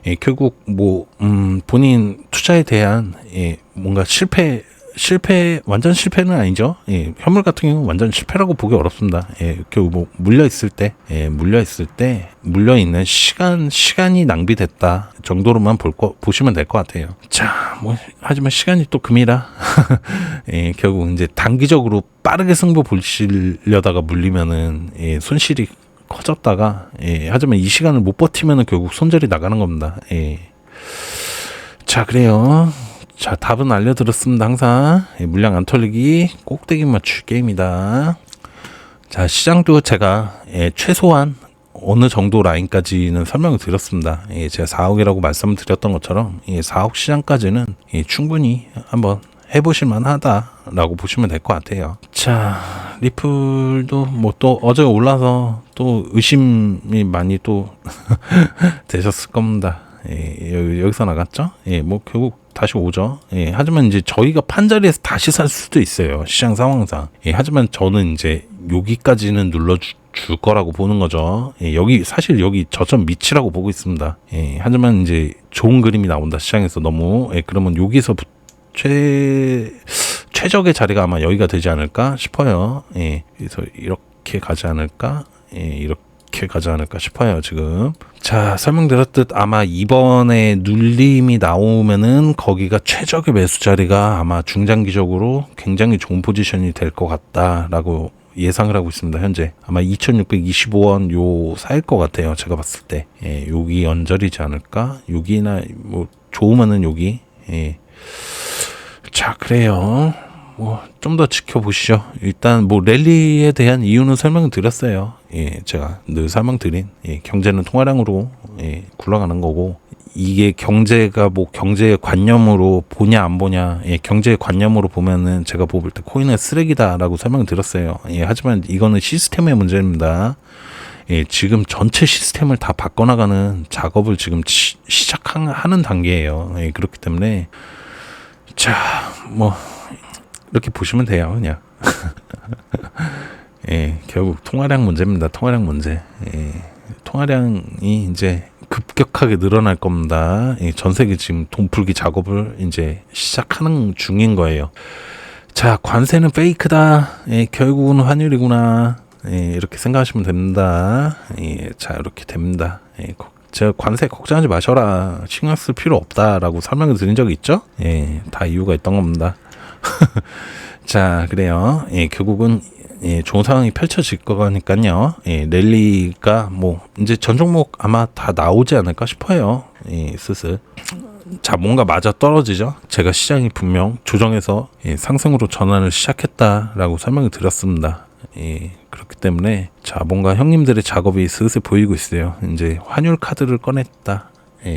예, 결국 뭐 본인 투자에 대한 예, 뭔가 완전 실패는 아니죠. 예, 현물 같은 경우는 완전 실패라고 보기 어렵습니다. 예, 결국 뭐 물려 있을 때 물려 있는 시간이 낭비됐다 정도로만 보시면 될 것 같아요. 자, 뭐 하지만 시간이 또 금이라 예, 결국 이제 단기적으로 빠르게 승부 보시려다가 물리면은 예, 손실이 커졌다가 예, 하지만 이 시간을 못 버티면은 결국 손절이 나가는 겁니다. 예. 자, 그래요. 자, 답은 알려드렸습니다. 항상 물량 안 털리기 꼭대기 맞출 게임이다. 자, 시장도 제가 최소한 어느 정도 라인까지는 설명을 드렸습니다. 제가 4억이라고 말씀드렸던 것처럼 4억 시장까지는 충분히 한번 해보실 만하다라고 보시면 될 것 같아요. 자, 리플도 뭐 또 어제 올라서 또 의심이 많이 또 되셨을 겁니다. 여기서 나갔죠? 뭐 결국 다시 오죠. 하지만 이제 저희가 판자리에서 다시 살 수도 있어요. 시장 상황상. 하지만 저는 이제 여기까지는 눌러줄 거라고 보는 거죠. 사실 여기 저점 밑이라고 보고 있습니다. 하지만 이제 좋은 그림이 나온다. 시장에서 너무. 그러면 여기서 최적의 자리가 아마 여기가 되지 않을까 싶어요. 그래서 이렇게 가지 않을까? 이렇게 가지 않을까 싶어요. 지금 자, 설명드렸듯 아마 이번에 눌림이 나오면은 거기가 최적의 매수 자리가 아마 중장기적으로 굉장히 좋은 포지션이 될 것 같다라고 예상을 하고 있습니다. 현재 아마 2625원 요 사이일 것 같아요. 제가 봤을 때 여기 언저리지 않을까? 여기나 뭐 좋으면은 여기. 자, 그래요. 뭐 좀 더 지켜보시죠. 일단 뭐 랠리에 대한 이유는 설명을 드렸어요. 제가 늘 설명드린 경제는 통화량으로 굴러가는 거고, 이게 경제가 뭐 경제의 관념으로 보냐 안 보냐, 경제의 관념으로 보면은 제가 볼 때 코인은 쓰레기다라고 설명을 드렸어요. 하지만 이거는 시스템의 문제입니다. 지금 전체 시스템을 다 바꿔나가는 작업을 지금 시작하는 단계예요. 그렇기 때문에 자, 뭐 이렇게 보시면 돼요, 그냥. 결국 통화량 문제입니다. 통화량 문제. 통화량이 이제 급격하게 늘어날 겁니다. 전 세계 지금 돈 풀기 작업을 이제 시작하는 중인 거예요. 자, 관세는 페이크다. 결국은 환율이구나. 이렇게 생각하시면 됩니다. 자, 이렇게 됩니다. 제가 관세 걱정하지 마셔라. 신경 쓸 필요 없다라고 설명을 드린 적이 있죠? 다 이유가 있던 겁니다. 자, 그래요. 결국은 좋은 상황이 펼쳐질 거니까요. 랠리가 뭐 이제 전 종목 아마 다 나오지 않을까 싶어요. 슬슬. 자, 뭔가 맞아 떨어지죠. 제가 시장이 분명 조정해서 상승으로 전환을 시작했다라고 설명을 드렸습니다. 그렇기 때문에 자, 뭔가 형님들의 작업이 슬슬 보이고 있어요. 이제 환율 카드를 꺼냈다.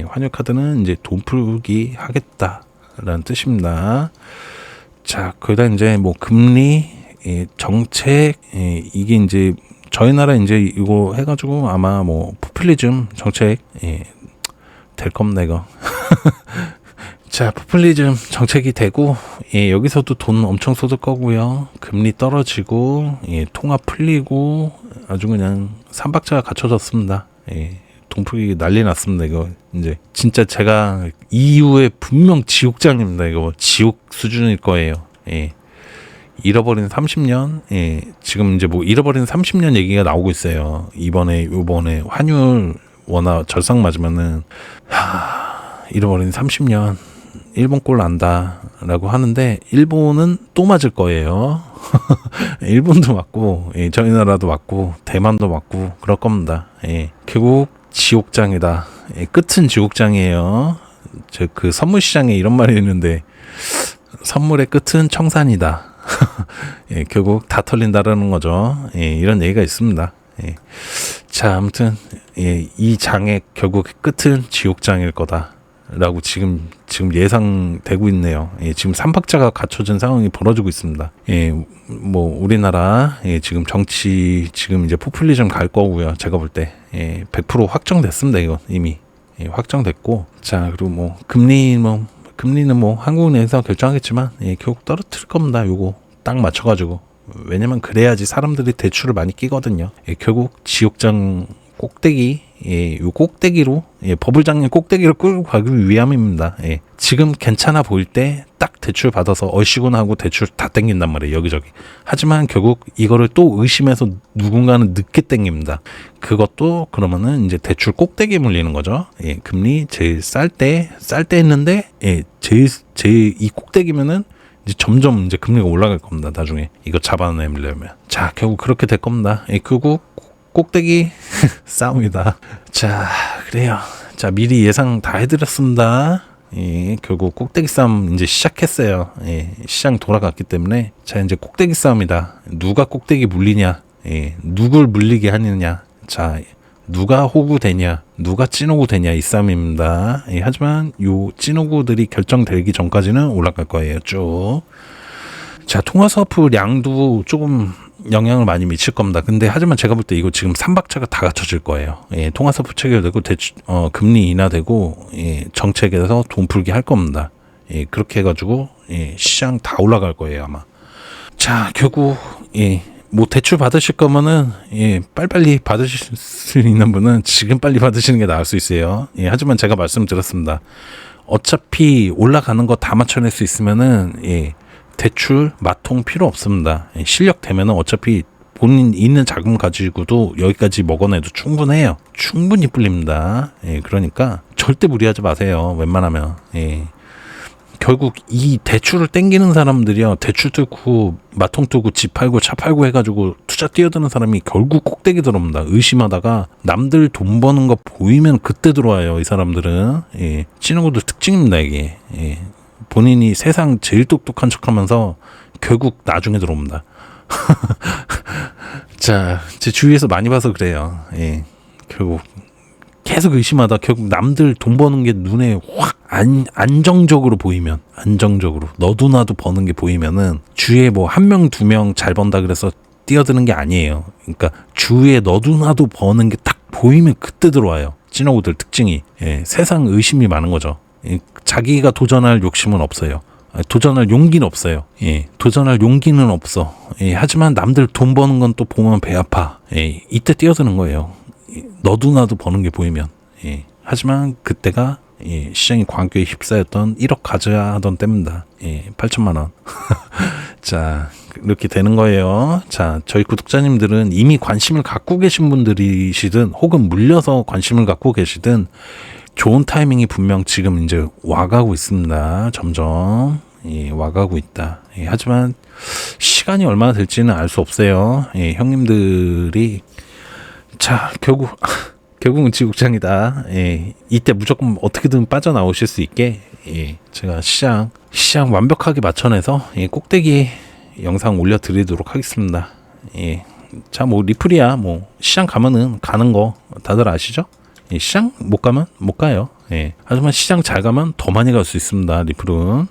환율 카드는 이제 돈 풀기 하겠다라는 뜻입니다. 자, 그다음 이제 뭐 금리 정책 이게 이제 저희 나라 이제 이거 해가지고 아마 뭐 포퓰리즘 정책 될 겁니다 이거. 자, 포퓰리즘 정책이 되고 여기서도 돈 엄청 쏟을 거고요. 금리 떨어지고 통화 풀리고 아주 그냥 삼박자가 갖춰졌습니다. 돈 풀기 난리 났습니다 이거. 이제 진짜 제가 이후에 분명 지옥장입니다 이거. 지옥 수준일 거예요. 잃어버린 30년, 지금 이제 뭐 잃어버린 30년 얘기가 나오고 있어요. 이번에 환율 워낙 절상 맞으면은 잃어버린 30년 일본 꼴 난다라고 하는데 일본은 또 맞을 거예요. 일본도 맞고 저희 나라도 맞고 대만도 맞고 그럴 겁니다. 결국 지옥장이다. 끝은 지옥장이에요. 저 그 선물 시장에 이런 말이 있는데 선물의 끝은 청산이다. 결국 다 털린다라는 거죠. 이런 얘기가 있습니다. 자, 아무튼 이 장의 결국 끝은 지옥장일 거다라고 지금 예상되고 있네요. 지금 삼박자가 갖춰진 상황이 벌어지고 있습니다. 뭐 우리나라 지금 정치 지금 이제 포퓰리즘 갈 거고요. 제가 볼 때 100% 확정됐습니다. 이거 이미 확정됐고, 자, 그리고 뭐 금리는 뭐 한국은행에서 결정하겠지만 결국 떨어뜨릴 겁니다. 요거 딱 맞춰가지고. 왜냐면 그래야지 사람들이 대출을 많이 끼거든요. 결국 지옥장 꼭대기, 요 꼭대기로 버블장의 꼭대기로 끌고 가기 위함입니다. 지금 괜찮아 보일 때 딱 대출 받아서 얼씨구나 하고 대출 다 땡긴단 말이에요. 여기저기. 하지만 결국 이거를 또 의심해서 누군가는 늦게 땡깁니다. 그것도 그러면은 이제 대출 꼭대기에 물리는 거죠. 금리 제일 쌀 때 했는데 제일 이 꼭대기면은 이제 점점 이제 금리가 올라갈 겁니다. 나중에 이거 잡아내려면. 자, 결국 그렇게 될 겁니다. 결국 꼭대기 싸움이다. 자, 그래요. 자, 미리 예상 다 해드렸습니다. 결국 꼭대기 싸움 이제 시작했어요. 시장 돌아갔기 때문에. 자, 이제 꼭대기 싸움이다. 누가 꼭대기 물리냐, 누굴 물리게 하느냐, 자, 누가 호구 되냐, 누가 찐호구 되냐, 이 싸움입니다. 하지만 요 찐호구들이 결정되기 전까지는 올라갈 거예요, 쭉. 자, 통화서프 량도 조금 영향을 많이 미칠 겁니다. 근데 하지만 제가 볼 때 이거 지금 삼박자가 다 갖춰질 거예요. 통화서프 체결되고 금리 인하되고 정책에서 돈 풀기 할 겁니다. 그렇게 해가지고 시장 다 올라갈 거예요 아마. 자, 결국 뭐 대출 받으실 거면은 빨리빨리 받으실 수 있는 분은 지금 빨리 받으시는 게 나을 수 있어요. 하지만 제가 말씀드렸습니다. 어차피 올라가는 거 다 맞춰낼 수 있으면은 대출 마통 필요 없습니다. 실력 되면은 어차피 본인 있는 자금 가지고도 여기까지 먹어내도 충분해요. 충분히 불립니다. 그러니까 절대 무리하지 마세요. 웬만하면. 결국 이 대출을 땡기는 사람들이요, 대출 뚫고 마통 뚫고 집 팔고 차 팔고 해가지고 투자 뛰어드는 사람이 결국 꼭대기 들어옵니다. 의심하다가 남들 돈 버는 거 보이면 그때 들어와요. 이 사람들은. 찌는것도 특징입니다 이게. 본인이 세상 제일 똑똑한 척하면서 결국 나중에 들어옵니다. 자, 제 주위에서 많이 봐서 그래요. 결국 계속 의심하다 결국 남들 돈 버는 게 눈에 확 안정적으로 보이면, 안정적으로 너도 나도 버는 게 보이면은 주위에 뭐 한 명 두 명 잘 번다 그래서 뛰어드는 게 아니에요. 그러니까 주위에 너도 나도 버는 게 딱 보이면 그때 들어와요. 찐호구들 특징이. 세상 의심이 많은 거죠. 자기가 도전할 욕심은 없어요. 도전할 용기는 없어요. 도전할 용기는 없어. 하지만 남들 돈 버는 건 또 보면 배 아파. 이때 뛰어드는 거예요. 너도 나도 버는 게 보이면. 하지만 그때가 시장이 광교에 휩싸였던 1억 가져야 하던 때입니다. 8천만 원. 자, 이렇게 되는 거예요. 자, 저희 구독자님들은 이미 관심을 갖고 계신 분들이시든 혹은 물려서 관심을 갖고 계시든 좋은 타이밍이 분명 지금 이제 와가고 있습니다. 점점 와가고 있다. 하지만 시간이 얼마나 될지는 알 수 없어요. 형님들이 자, 결국 결국은 지국장이다. 이때 무조건 어떻게든 빠져나오실 수 있게 제가 시장 완벽하게 맞춰내서 꼭대기 영상 올려드리도록 하겠습니다. 자, 뭐 리플이야 뭐 시장 가면은 가는 거 다들 아시죠? 시장 못 가면 못 가요. 하지만 시장 잘 가면 더 많이 갈 수 있습니다. 리플은.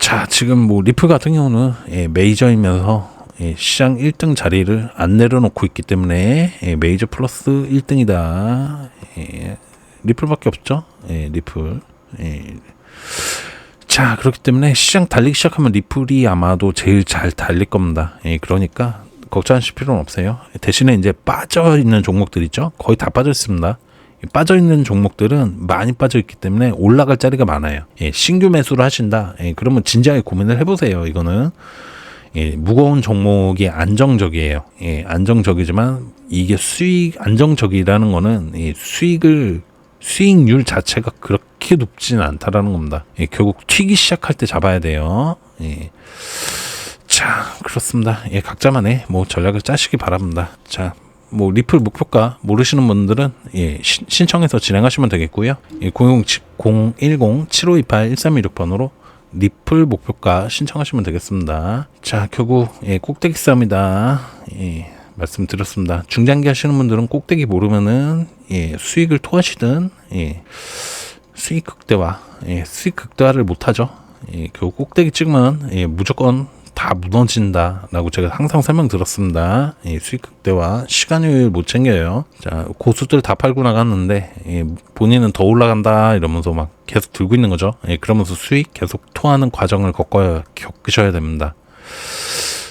자, 지금 뭐 리플 같은 경우는 메이저이면서 시장 1등 자리를 안 내려놓고 있기 때문에 메이저 플러스 1등이다. 리플밖에 없죠. 리플. 자, 그렇기 때문에 시장 달리기 시작하면 리플이 아마도 제일 잘 달릴 겁니다. 그러니까 걱정하실 필요는 없어요. 대신에 이제 빠져있는 종목들 있죠. 거의 다 빠져 있습니다. 빠져있는 종목들은 많이 빠져있기 때문에 올라갈 자리가 많아요. 신규 매수를 하신다. 그러면 진지하게 고민을 해보세요. 이거는 무거운 종목이 안정적이에요. 안정적이지만 이게 안정적이라는 거는 수익률 자체가 그렇게 높지는 않다라는 겁니다. 결국 튀기 시작할 때 잡아야 돼요. 자, 그렇습니다. 각자만의 뭐 전략을 짜시기 바랍니다. 자, 뭐 리플 목표가 모르시는 분들은 신청해서 진행하시면 되겠고요. 010-7528-1326번으로 리플 목표가 신청하시면 되겠습니다. 자, 결국 꼭대기 싸움이다. 말씀드렸습니다. 중장기 하시는 분들은 꼭대기 모르면은 수익을 토하시든 수익 극대화를 못하죠. 결국 꼭대기 찍으면 무조건 다 무너진다라고 제가 항상 설명드렸습니다. 수익 극대화 시간을 못 챙겨요. 자, 고수들 다 팔고 나갔는데 본인은 더 올라간다 이러면서 막 계속 들고 있는 거죠. 그러면서 수익 계속 토하는 과정을 겪으셔야 됩니다.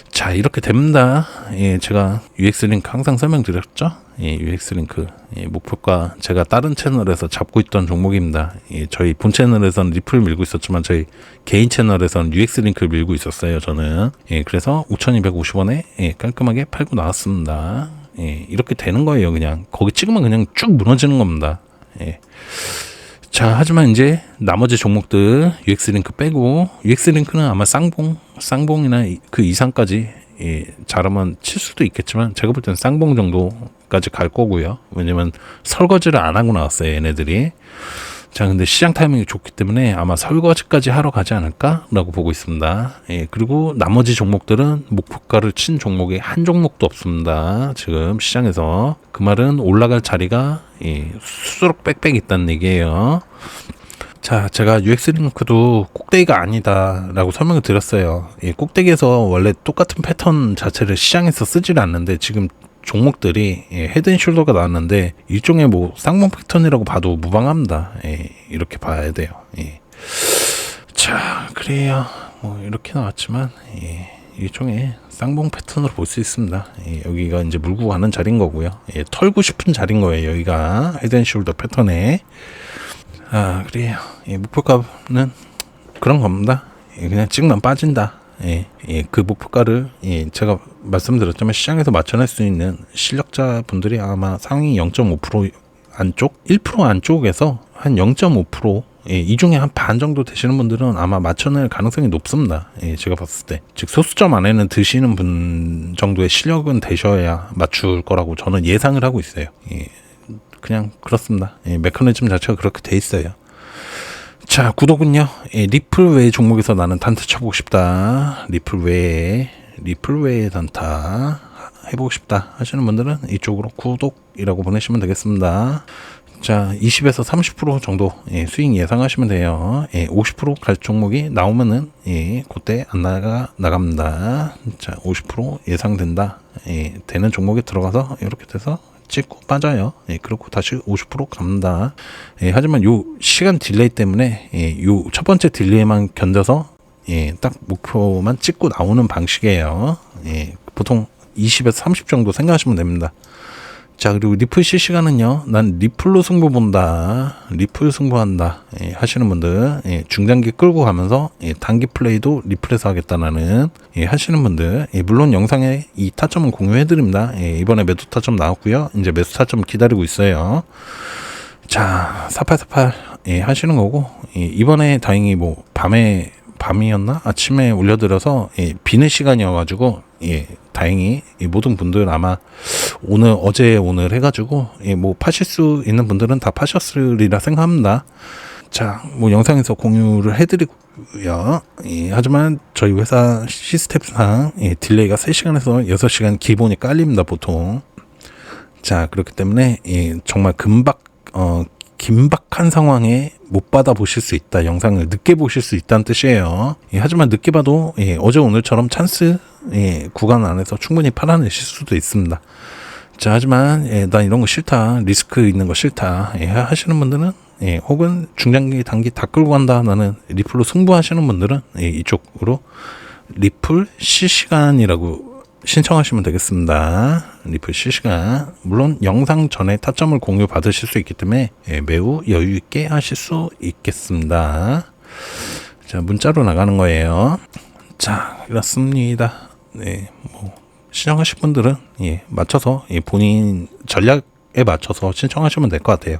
자, 이렇게 됩니다. 제가 UX링크 항상 설명드렸죠. UX링크 목표가 제가 다른 채널에서 잡고 있던 종목입니다. 저희 본 채널에서는 리플 밀고 있었지만 저희 개인 채널에서는 UX링크를 밀고 있었어요. 저는 그래서 5,250원에 깔끔하게 팔고 나왔습니다. 이렇게 되는 거예요. 그냥 거기 찍으면 그냥 쭉 무너지는 겁니다. 자, 하지만 이제 나머지 종목들 UX링크 빼고, UX링크는 아마 쌍봉이나 그 이상까지 잘하면 칠 수도 있겠지만 제가 볼 때는 쌍봉 정도까지 갈 거고요. 왜냐면 설거지를 안 하고 나왔어요, 얘네들이. 자, 근데 시장 타이밍이 좋기 때문에 아마 설거지까지 하러 가지 않을까라고 보고 있습니다. 그리고 나머지 종목들은 목표가를 친 종목이 한 종목도 없습니다. 지금 시장에서. 그 말은 올라갈 자리가 수두룩 빽빽 있다는 얘기예요. 자, 제가 UX링크도 꼭대기가 아니다라고 설명을 드렸어요. 꼭대기에서 원래 똑같은 패턴 자체를 시장에서 쓰지를 않는데 지금 종목들이 헤드앤숄더가 나왔는데 일종의 뭐 쌍봉 패턴이라고 봐도 무방합니다. 이렇게 봐야 돼요. 자, 그래요. 뭐 이렇게 나왔지만 일종의 쌍봉 패턴으로 볼 수 있습니다. 여기가 이제 물고 가는 자리인 거고요. 털고 싶은 자리인 거예요. 여기가 헤드앤숄더 패턴에. 아, 그래요. 목표가는 그런 겁니다. 그냥 찍으면 빠진다. 그 목표가를 제가 말씀드렸지만 시장에서 맞춰낼 수 있는 실력자 분들이 아마 상위 0.5% 안쪽, 1% 안쪽에서 한 0.5%, 이 중에 한 반 정도 되시는 분들은 아마 맞춰낼 가능성이 높습니다. 제가 봤을 때. 즉 소수점 안에는 드시는 분 정도의 실력은 되셔야 맞출 거라고 저는 예상을 하고 있어요. 그냥 그렇습니다. 메커니즘 자체가 그렇게 돼 있어요. 자, 구독은요. 리플 외의 종목에서 나는 단타 쳐보고 싶다. 리플 외의 단타 해보고 싶다 하시는 분들은 이쪽으로 구독이라고 보내시면 되겠습니다. 자, 20에서 30% 정도 수익 예상하시면 돼요. 50% 갈 종목이 나오면은 그때 안 나갑니다. 자, 50% 예상된다. 되는 종목에 들어가서 이렇게 돼서 찍고 빠져요. 그리고 다시 50% 갑니다. 하지만 요 시간 딜레이 때문에 요 첫 번째 딜레이만 견뎌서 딱 목표만 찍고 나오는 방식이에요. 보통 20에서 30 정도 생각하시면 됩니다. 자, 그리고 리플 실시간은요, 난 리플로 승부 본다, 리플 승부한다 하시는 분들, 중장기 끌고 가면서 단기 플레이도 리플에서 하겠다는 하시는 분들, 물론 영상에 이 타점은 공유해드립니다. 이번에 매도 타점 나왔고요. 이제 매수 타점 기다리고 있어요. 자, 4848 하시는 거고, 이번에 다행히 뭐 밤에 밤이었나 아침에 올려드려서 비는 시간이어가지고 다행히 모든 분들 아마 오늘 해가지고 뭐 파실 수 있는 분들은 다 파셨으리라 생각합니다. 자, 뭐 영상에서 공유를 해드리고요. 하지만 저희 회사 시스템상 딜레이가 3시간에서 6시간 기본이 깔립니다, 보통. 자, 그렇기 때문에 정말 긴박한 상황에 못 받아 보실 수 있다. 영상을 늦게 보실 수 있다는 뜻이에요. 하지만 늦게 봐도 어제 오늘처럼 찬스 구간 안에서 충분히 팔아내실 수도 있습니다. 자, 하지만 난 이런 거 싫다, 리스크 있는 거 싫다 하시는 분들은 혹은 중장기 단기 다 끌고 간다, 나는 리플로 승부하시는 분들은 이쪽으로 리플 실시간이라고 신청하시면 되겠습니다. 리플 실시간. 물론 영상 전에 타점을 공유 받으실 수 있기 때문에 매우 여유 있게 하실 수 있겠습니다. 자, 문자로 나가는 거예요. 자, 그렇습니다. 네, 뭐 신청하실 분들은 맞춰서 본인 전략에 맞춰서 신청하시면 될 것 같아요.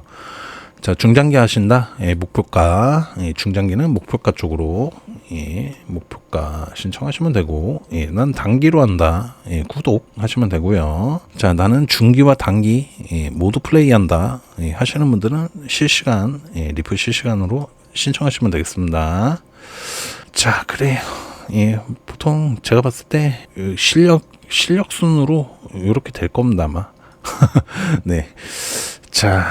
자, 중장기 하신다. 목표가, 중장기는 목표가 쪽으로, 목표가 신청하시면 되고, 난 단기로 한다. 구독 하시면 되고요. 자, 나는 중기와 단기, 모두 플레이 한다. 하시는 분들은 실시간, 리플 실시간으로 신청하시면 되겠습니다. 자, 그래요. 보통 제가 봤을 때, 실력 순으로 이렇게 될 겁니다, 아마. 네. 자,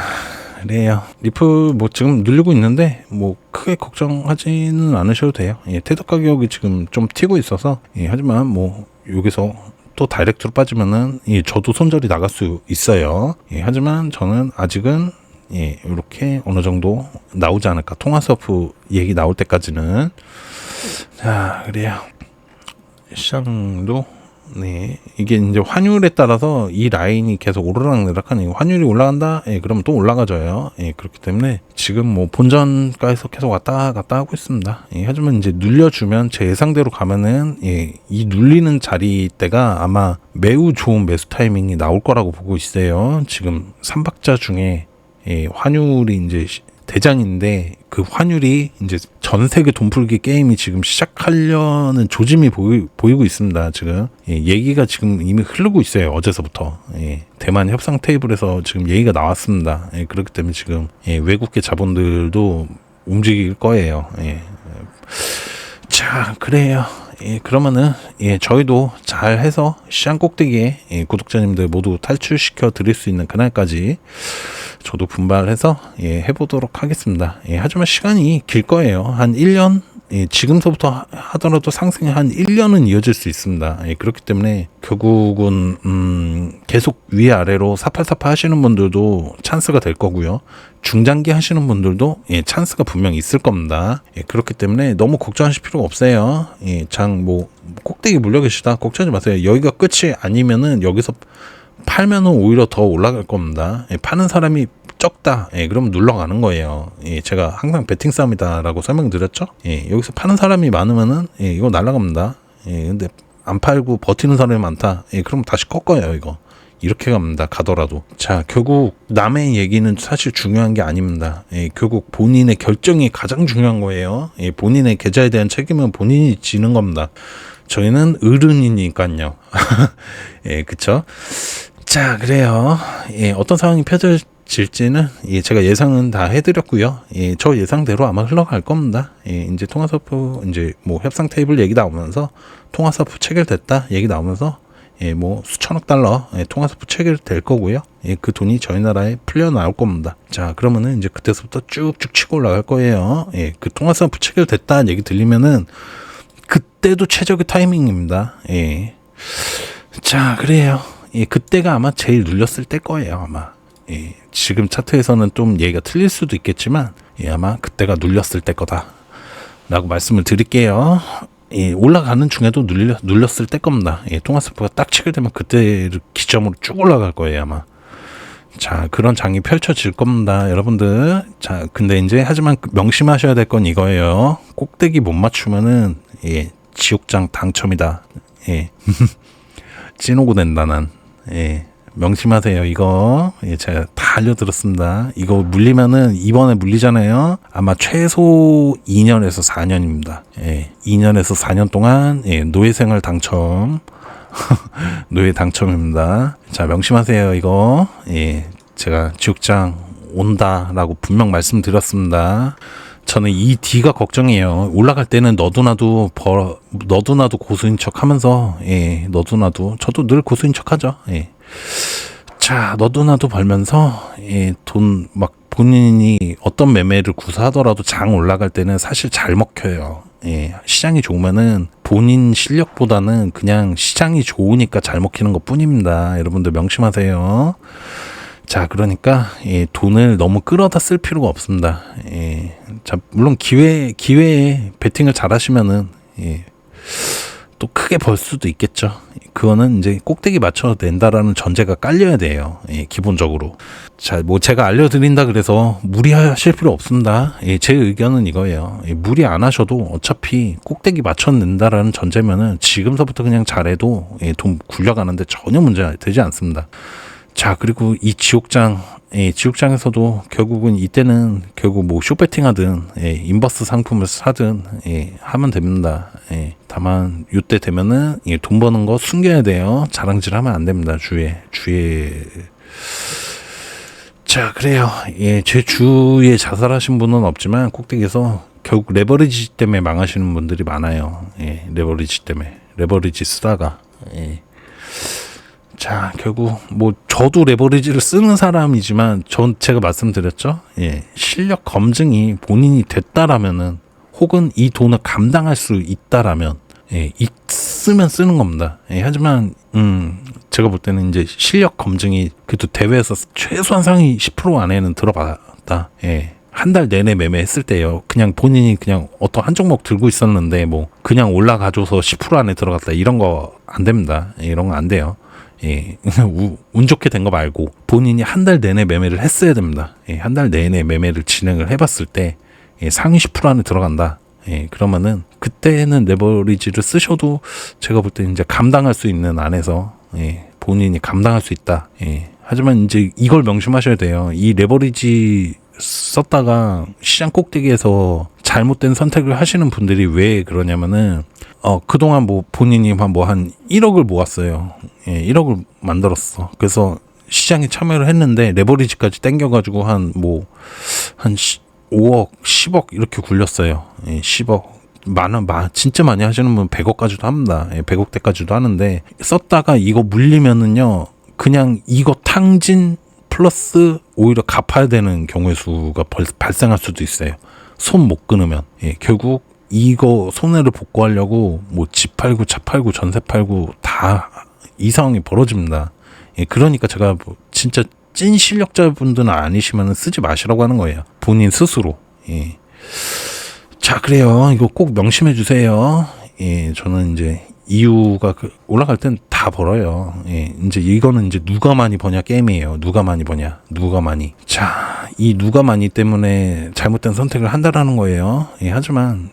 그래요. 리플 뭐 지금 늘리고 있는데 뭐 크게 걱정하지는 않으셔도 돼요. 테더 가격이 지금 좀 튀고 있어서 하지만 뭐 여기서 또 다이렉트로 빠지면은 저도 손절이 나갈 수 있어요. 하지만 저는 아직은 이렇게 어느 정도 나오지 않을까. 통화 서프 얘기 나올 때까지는. 자, 그래요. 시장도 이게 이제 환율에 따라서 이 라인이 계속 오르락내락하는, 환율이 올라간다, 그러면 또 올라가져요. 그렇기 때문에 지금 뭐 본전가에서 계속 왔다 갔다 하고 있습니다. 하지만 이제 눌려주면 제 예상대로 가면은 이 눌리는 자리 때가 아마 매우 좋은 매수 타이밍이 나올 거라고 보고 있어요. 지금 3박자 중에 환율이 이제 대장인데 그 환율이 이제 전 세계 돈풀기 게임이 지금 시작하려는 조짐이 보이고 있습니다. 지금 얘기가 지금 이미 흐르고 있어요. 어제서부터 대만 협상 테이블에서 지금 얘기가 나왔습니다. 그렇기 때문에 지금 외국계 자본들도 움직일 거예요. 자, 그래요. 그러면은 저희도 잘 해서 시장 꼭대기에 구독자님들 모두 탈출시켜 드릴 수 있는 그날까지 저도 분발해서 해보도록 하겠습니다. 하지만 시간이 길 거예요. 한 1년, 지금서부터 하더라도 상승이 한 1년은 이어질 수 있습니다. 그렇기 때문에 결국은 계속 위아래로 사팔사팔 하시는 분들도 찬스가 될 거고요. 중장기 하시는 분들도 찬스가 분명히 있을 겁니다. 그렇기 때문에 너무 걱정하실 필요가 없어요. 장 뭐 꼭대기 물려 계시다 걱정하지 마세요. 여기가 끝이 아니면은 여기서 팔면은 오히려 더 올라갈 겁니다. 파는 사람이 적다. 그러면 눌러가는 거예요. 제가 항상 배팅 싸움이다라고 설명드렸죠. 여기서 파는 사람이 많으면은 이거 날아갑니다. 근데 안 팔고 버티는 사람이 많다. 그럼 다시 꺾어요, 이거. 이렇게 갑니다. 가더라도. 자, 결국 남의 얘기는 사실 중요한 게 아닙니다. 결국 본인의 결정이 가장 중요한 거예요. 본인의 계좌에 대한 책임은 본인이 지는 겁니다. 저희는 어른이니까요. 그쵸? 자, 그래요. 어떤 상황이 펼쳐질지는 제가 예상은 다 해드렸고요. 저 예상대로 아마 흘러갈 겁니다. 이제 통화서프 이제 뭐 협상 테이블 얘기 나오면서 통화서프 체결됐다 얘기 나오면서 뭐 수천억 달러 통화서프 체결될 거고요. 그 돈이 저희 나라에 풀려 나올 겁니다. 자, 그러면은 이제 그때서부터 쭉쭉 치고 올라갈 거예요. 그 통화서프 체결됐다 얘기 들리면은 그때도 최적의 타이밍입니다. 자, 그래요. 그때가 아마 제일 눌렸을 때 거예요, 아마. 지금 차트에서는 좀 얘기가 틀릴 수도 있겠지만, 아마 그때가 눌렸을 때 거다. 라고 말씀을 드릴게요. 올라가는 중에도 눌렸을 때 겁니다. 통화서프가 딱 체결되면 그때 기점으로 쭉 올라갈 거예요, 아마. 자, 그런 장이 펼쳐질 겁니다, 여러분들. 자, 근데 이제, 하지만 명심하셔야 될 건 이거예요. 꼭대기 못 맞추면은, 지옥장 당첨이다. 찐오고 된다, 난. 명심하세요. 이거 제가 다 알려드렸습니다. 이거 물리면은 이번에 물리잖아요. 아마 최소 2년에서 4년입니다. 2년에서 4년 동안 노예생활 당첨. 노예 당첨입니다. 자, 명심하세요. 이거 제가 지옥장 온다라고 분명 말씀드렸습니다. 저는 이 D가 걱정이에요. 올라갈 때는 너도나도 고수인 척 하면서, 너도나도, 저도 늘 고수인 척 하죠. 자, 너도나도 벌면서, 돈, 막, 본인이 어떤 매매를 구사하더라도 장 올라갈 때는 사실 잘 먹혀요. 시장이 좋으면은 본인 실력보다는 그냥 시장이 좋으니까 잘 먹히는 것 뿐입니다. 여러분들 명심하세요. 자, 그러니까 돈을 너무 끌어다 쓸 필요가 없습니다. 자, 물론 기회에 베팅을 잘 하시면은 또 크게 벌 수도 있겠죠. 그거는 이제 꼭대기 맞춰 낸다라는 전제가 깔려야 돼요. 기본적으로. 자, 뭐 제가 알려드린다 그래서 무리하실 필요 없습니다. 제 의견은 이거예요. 무리 안 하셔도 어차피 꼭대기 맞춰 낸다라는 전제면은 지금서부터 그냥 잘해도 돈 굴려가는데 전혀 문제 되지 않습니다. 자, 그리고 이 지옥장에서도 결국은 이때는 결국 뭐 쇼배팅 하든 인버스 상품을 사든 하면 됩니다. 다만 이때 되면은 돈 버는 거 숨겨야 돼요. 자랑질 하면 안 됩니다. 주위에. 자, 그래요. 제 주위에 자살하신 분은 없지만 꼭대기에서 결국 레버리지 때문에 망하시는 분들이 많아요. 레버리지 때문에. 레버리지 쓰다가. 자, 결국 뭐 저도 레버리지를 쓰는 사람이지만 제가 말씀드렸죠. 실력 검증이 본인이 됐다라면은 혹은 이 돈을 감당할 수 있다라면 있으면 쓰는 겁니다. 하지만 제가 볼 때는 이제 실력 검증이 그래도 대회에서 최소한 상위 10% 안에는 들어갔다. 한 달 내내 매매했을 때요. 그냥 본인이 그냥 어떤 한 종목 들고 있었는데 뭐 그냥 올라가줘서 10% 안에 들어갔다. 이런 거 안 됩니다. 이런 거 안 돼요. 운 좋게 된 거 말고 본인이 한 달 내내 매매를 했어야 됩니다. 한 달 내내 매매를 진행을 해봤을 때 상위 10% 안에 들어간다. 그러면은 그때는 레버리지를 쓰셔도 제가 볼 때 이제 감당할 수 있는 안에서 본인이 감당할 수 있다. 하지만 이제 이걸 명심하셔야 돼요. 이 레버리지 썼다가 시장 꼭대기에서 잘못된 선택을 하시는 분들이 왜 그러냐면은 그동안 뭐 본인이 한 1억을 모았어요. 1억을 만들었어. 그래서 시장에 참여를 했는데 레버리지까지 땡겨가지고 한 5억, 10억 이렇게 굴렸어요. 10억. 진짜 많이 하시는 분 100억까지도 합니다. 100억대까지도 하는데 썼다가 이거 물리면은요, 그냥 이거 탕진 플러스 오히려 갚아야 되는 경우의 수가 발생할 수도 있어요. 손 못 끊으면. 결국 이거 손해를 복구하려고 뭐 집 팔고 차 팔고 전세 팔고 다 이 상황이 벌어집니다. 그러니까 제가 진짜 찐 실력자분들은 아니시면 쓰지 마시라고 하는 거예요. 본인 스스로. 자, 그래요. 이거 꼭 명심해 주세요. 저는 이제 이유가 올라갈 땐 다 벌어요. 이제 이거는 이제 누가 많이 버냐 게임이에요. 누가 많이 버냐. 자, 이 누가 많이 때문에 잘못된 선택을 한다라는 거예요. 하지만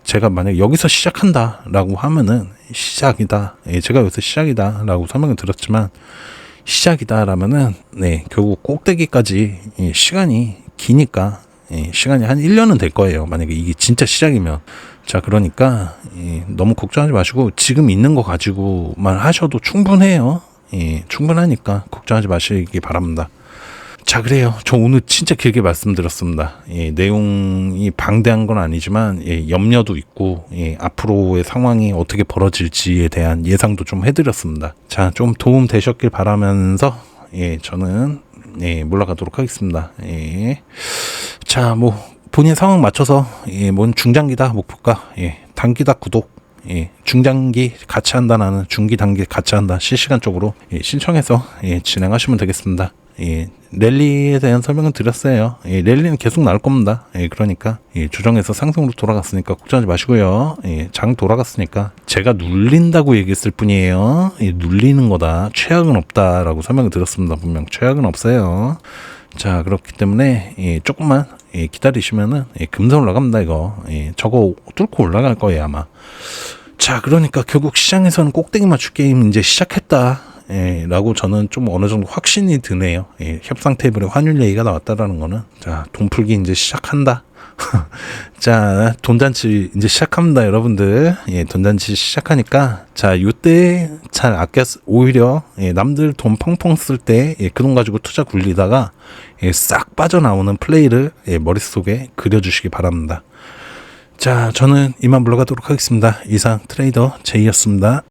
제가 만약 여기서 시작한다라고 하면은 시작이다. 제가 여기서 시작이다라고 설명을 드렸지만 시작이다라면은 결국 꼭대기까지 시간이 기니까 시간이 한 1년은 될 거예요. 만약에 이게 진짜 시작이면. 자, 그러니까 너무 걱정하지 마시고 지금 있는 거 가지고만 하셔도 충분해요. 충분하니까 걱정하지 마시기 바랍니다. 자, 그래요. 저 오늘 진짜 길게 말씀드렸습니다. 내용이 방대한 건 아니지만 염려도 있고 앞으로의 상황이 어떻게 벌어질지에 대한 예상도 좀 해드렸습니다. 자, 좀 도움 되셨길 바라면서 저는 물러가도록 하겠습니다. 자, 뭐 본인 상황 맞춰서 뭔 중장기다 목표가 단기다 구독, 중장기 같이 한다, 나는 중기 단기 같이 한다, 실시간적으로 신청해서 진행하시면 되겠습니다. 랠리에 대한 설명은 드렸어요. 랠리는 계속 나올 겁니다. 그러니까 조정해서 상승으로 돌아갔으니까 걱정하지 마시고요. 장 돌아갔으니까 제가 눌린다고 얘기했을 뿐이에요. 눌리는 거다, 최악은 없다라고 설명을 드렸습니다. 분명 최악은 없어요. 자, 그렇기 때문에 조금만 기다리시면은 금방 올라갑니다. 이거 저거 뚫고 올라갈 거예요 아마. 자, 그러니까 결국 시장에서는 꼭대기 맞추 게임 이제 시작했다. 라고 저는 좀 어느 정도 확신이 드네요. 협상 테이블에 환율 얘기가 나왔다라는 거는. 자, 돈 풀기 이제 시작한다. 자, 돈잔치 이제 시작합니다, 여러분들. 돈잔치 시작하니까, 자, 요때 잘 오히려, 남들 돈 펑펑 쓸 때, 그 돈 가지고 투자 굴리다가, 싹 빠져나오는 플레이를, 머릿속에 그려주시기 바랍니다. 자, 저는 이만 물러가도록 하겠습니다. 이상 트레이더 제이였습니다.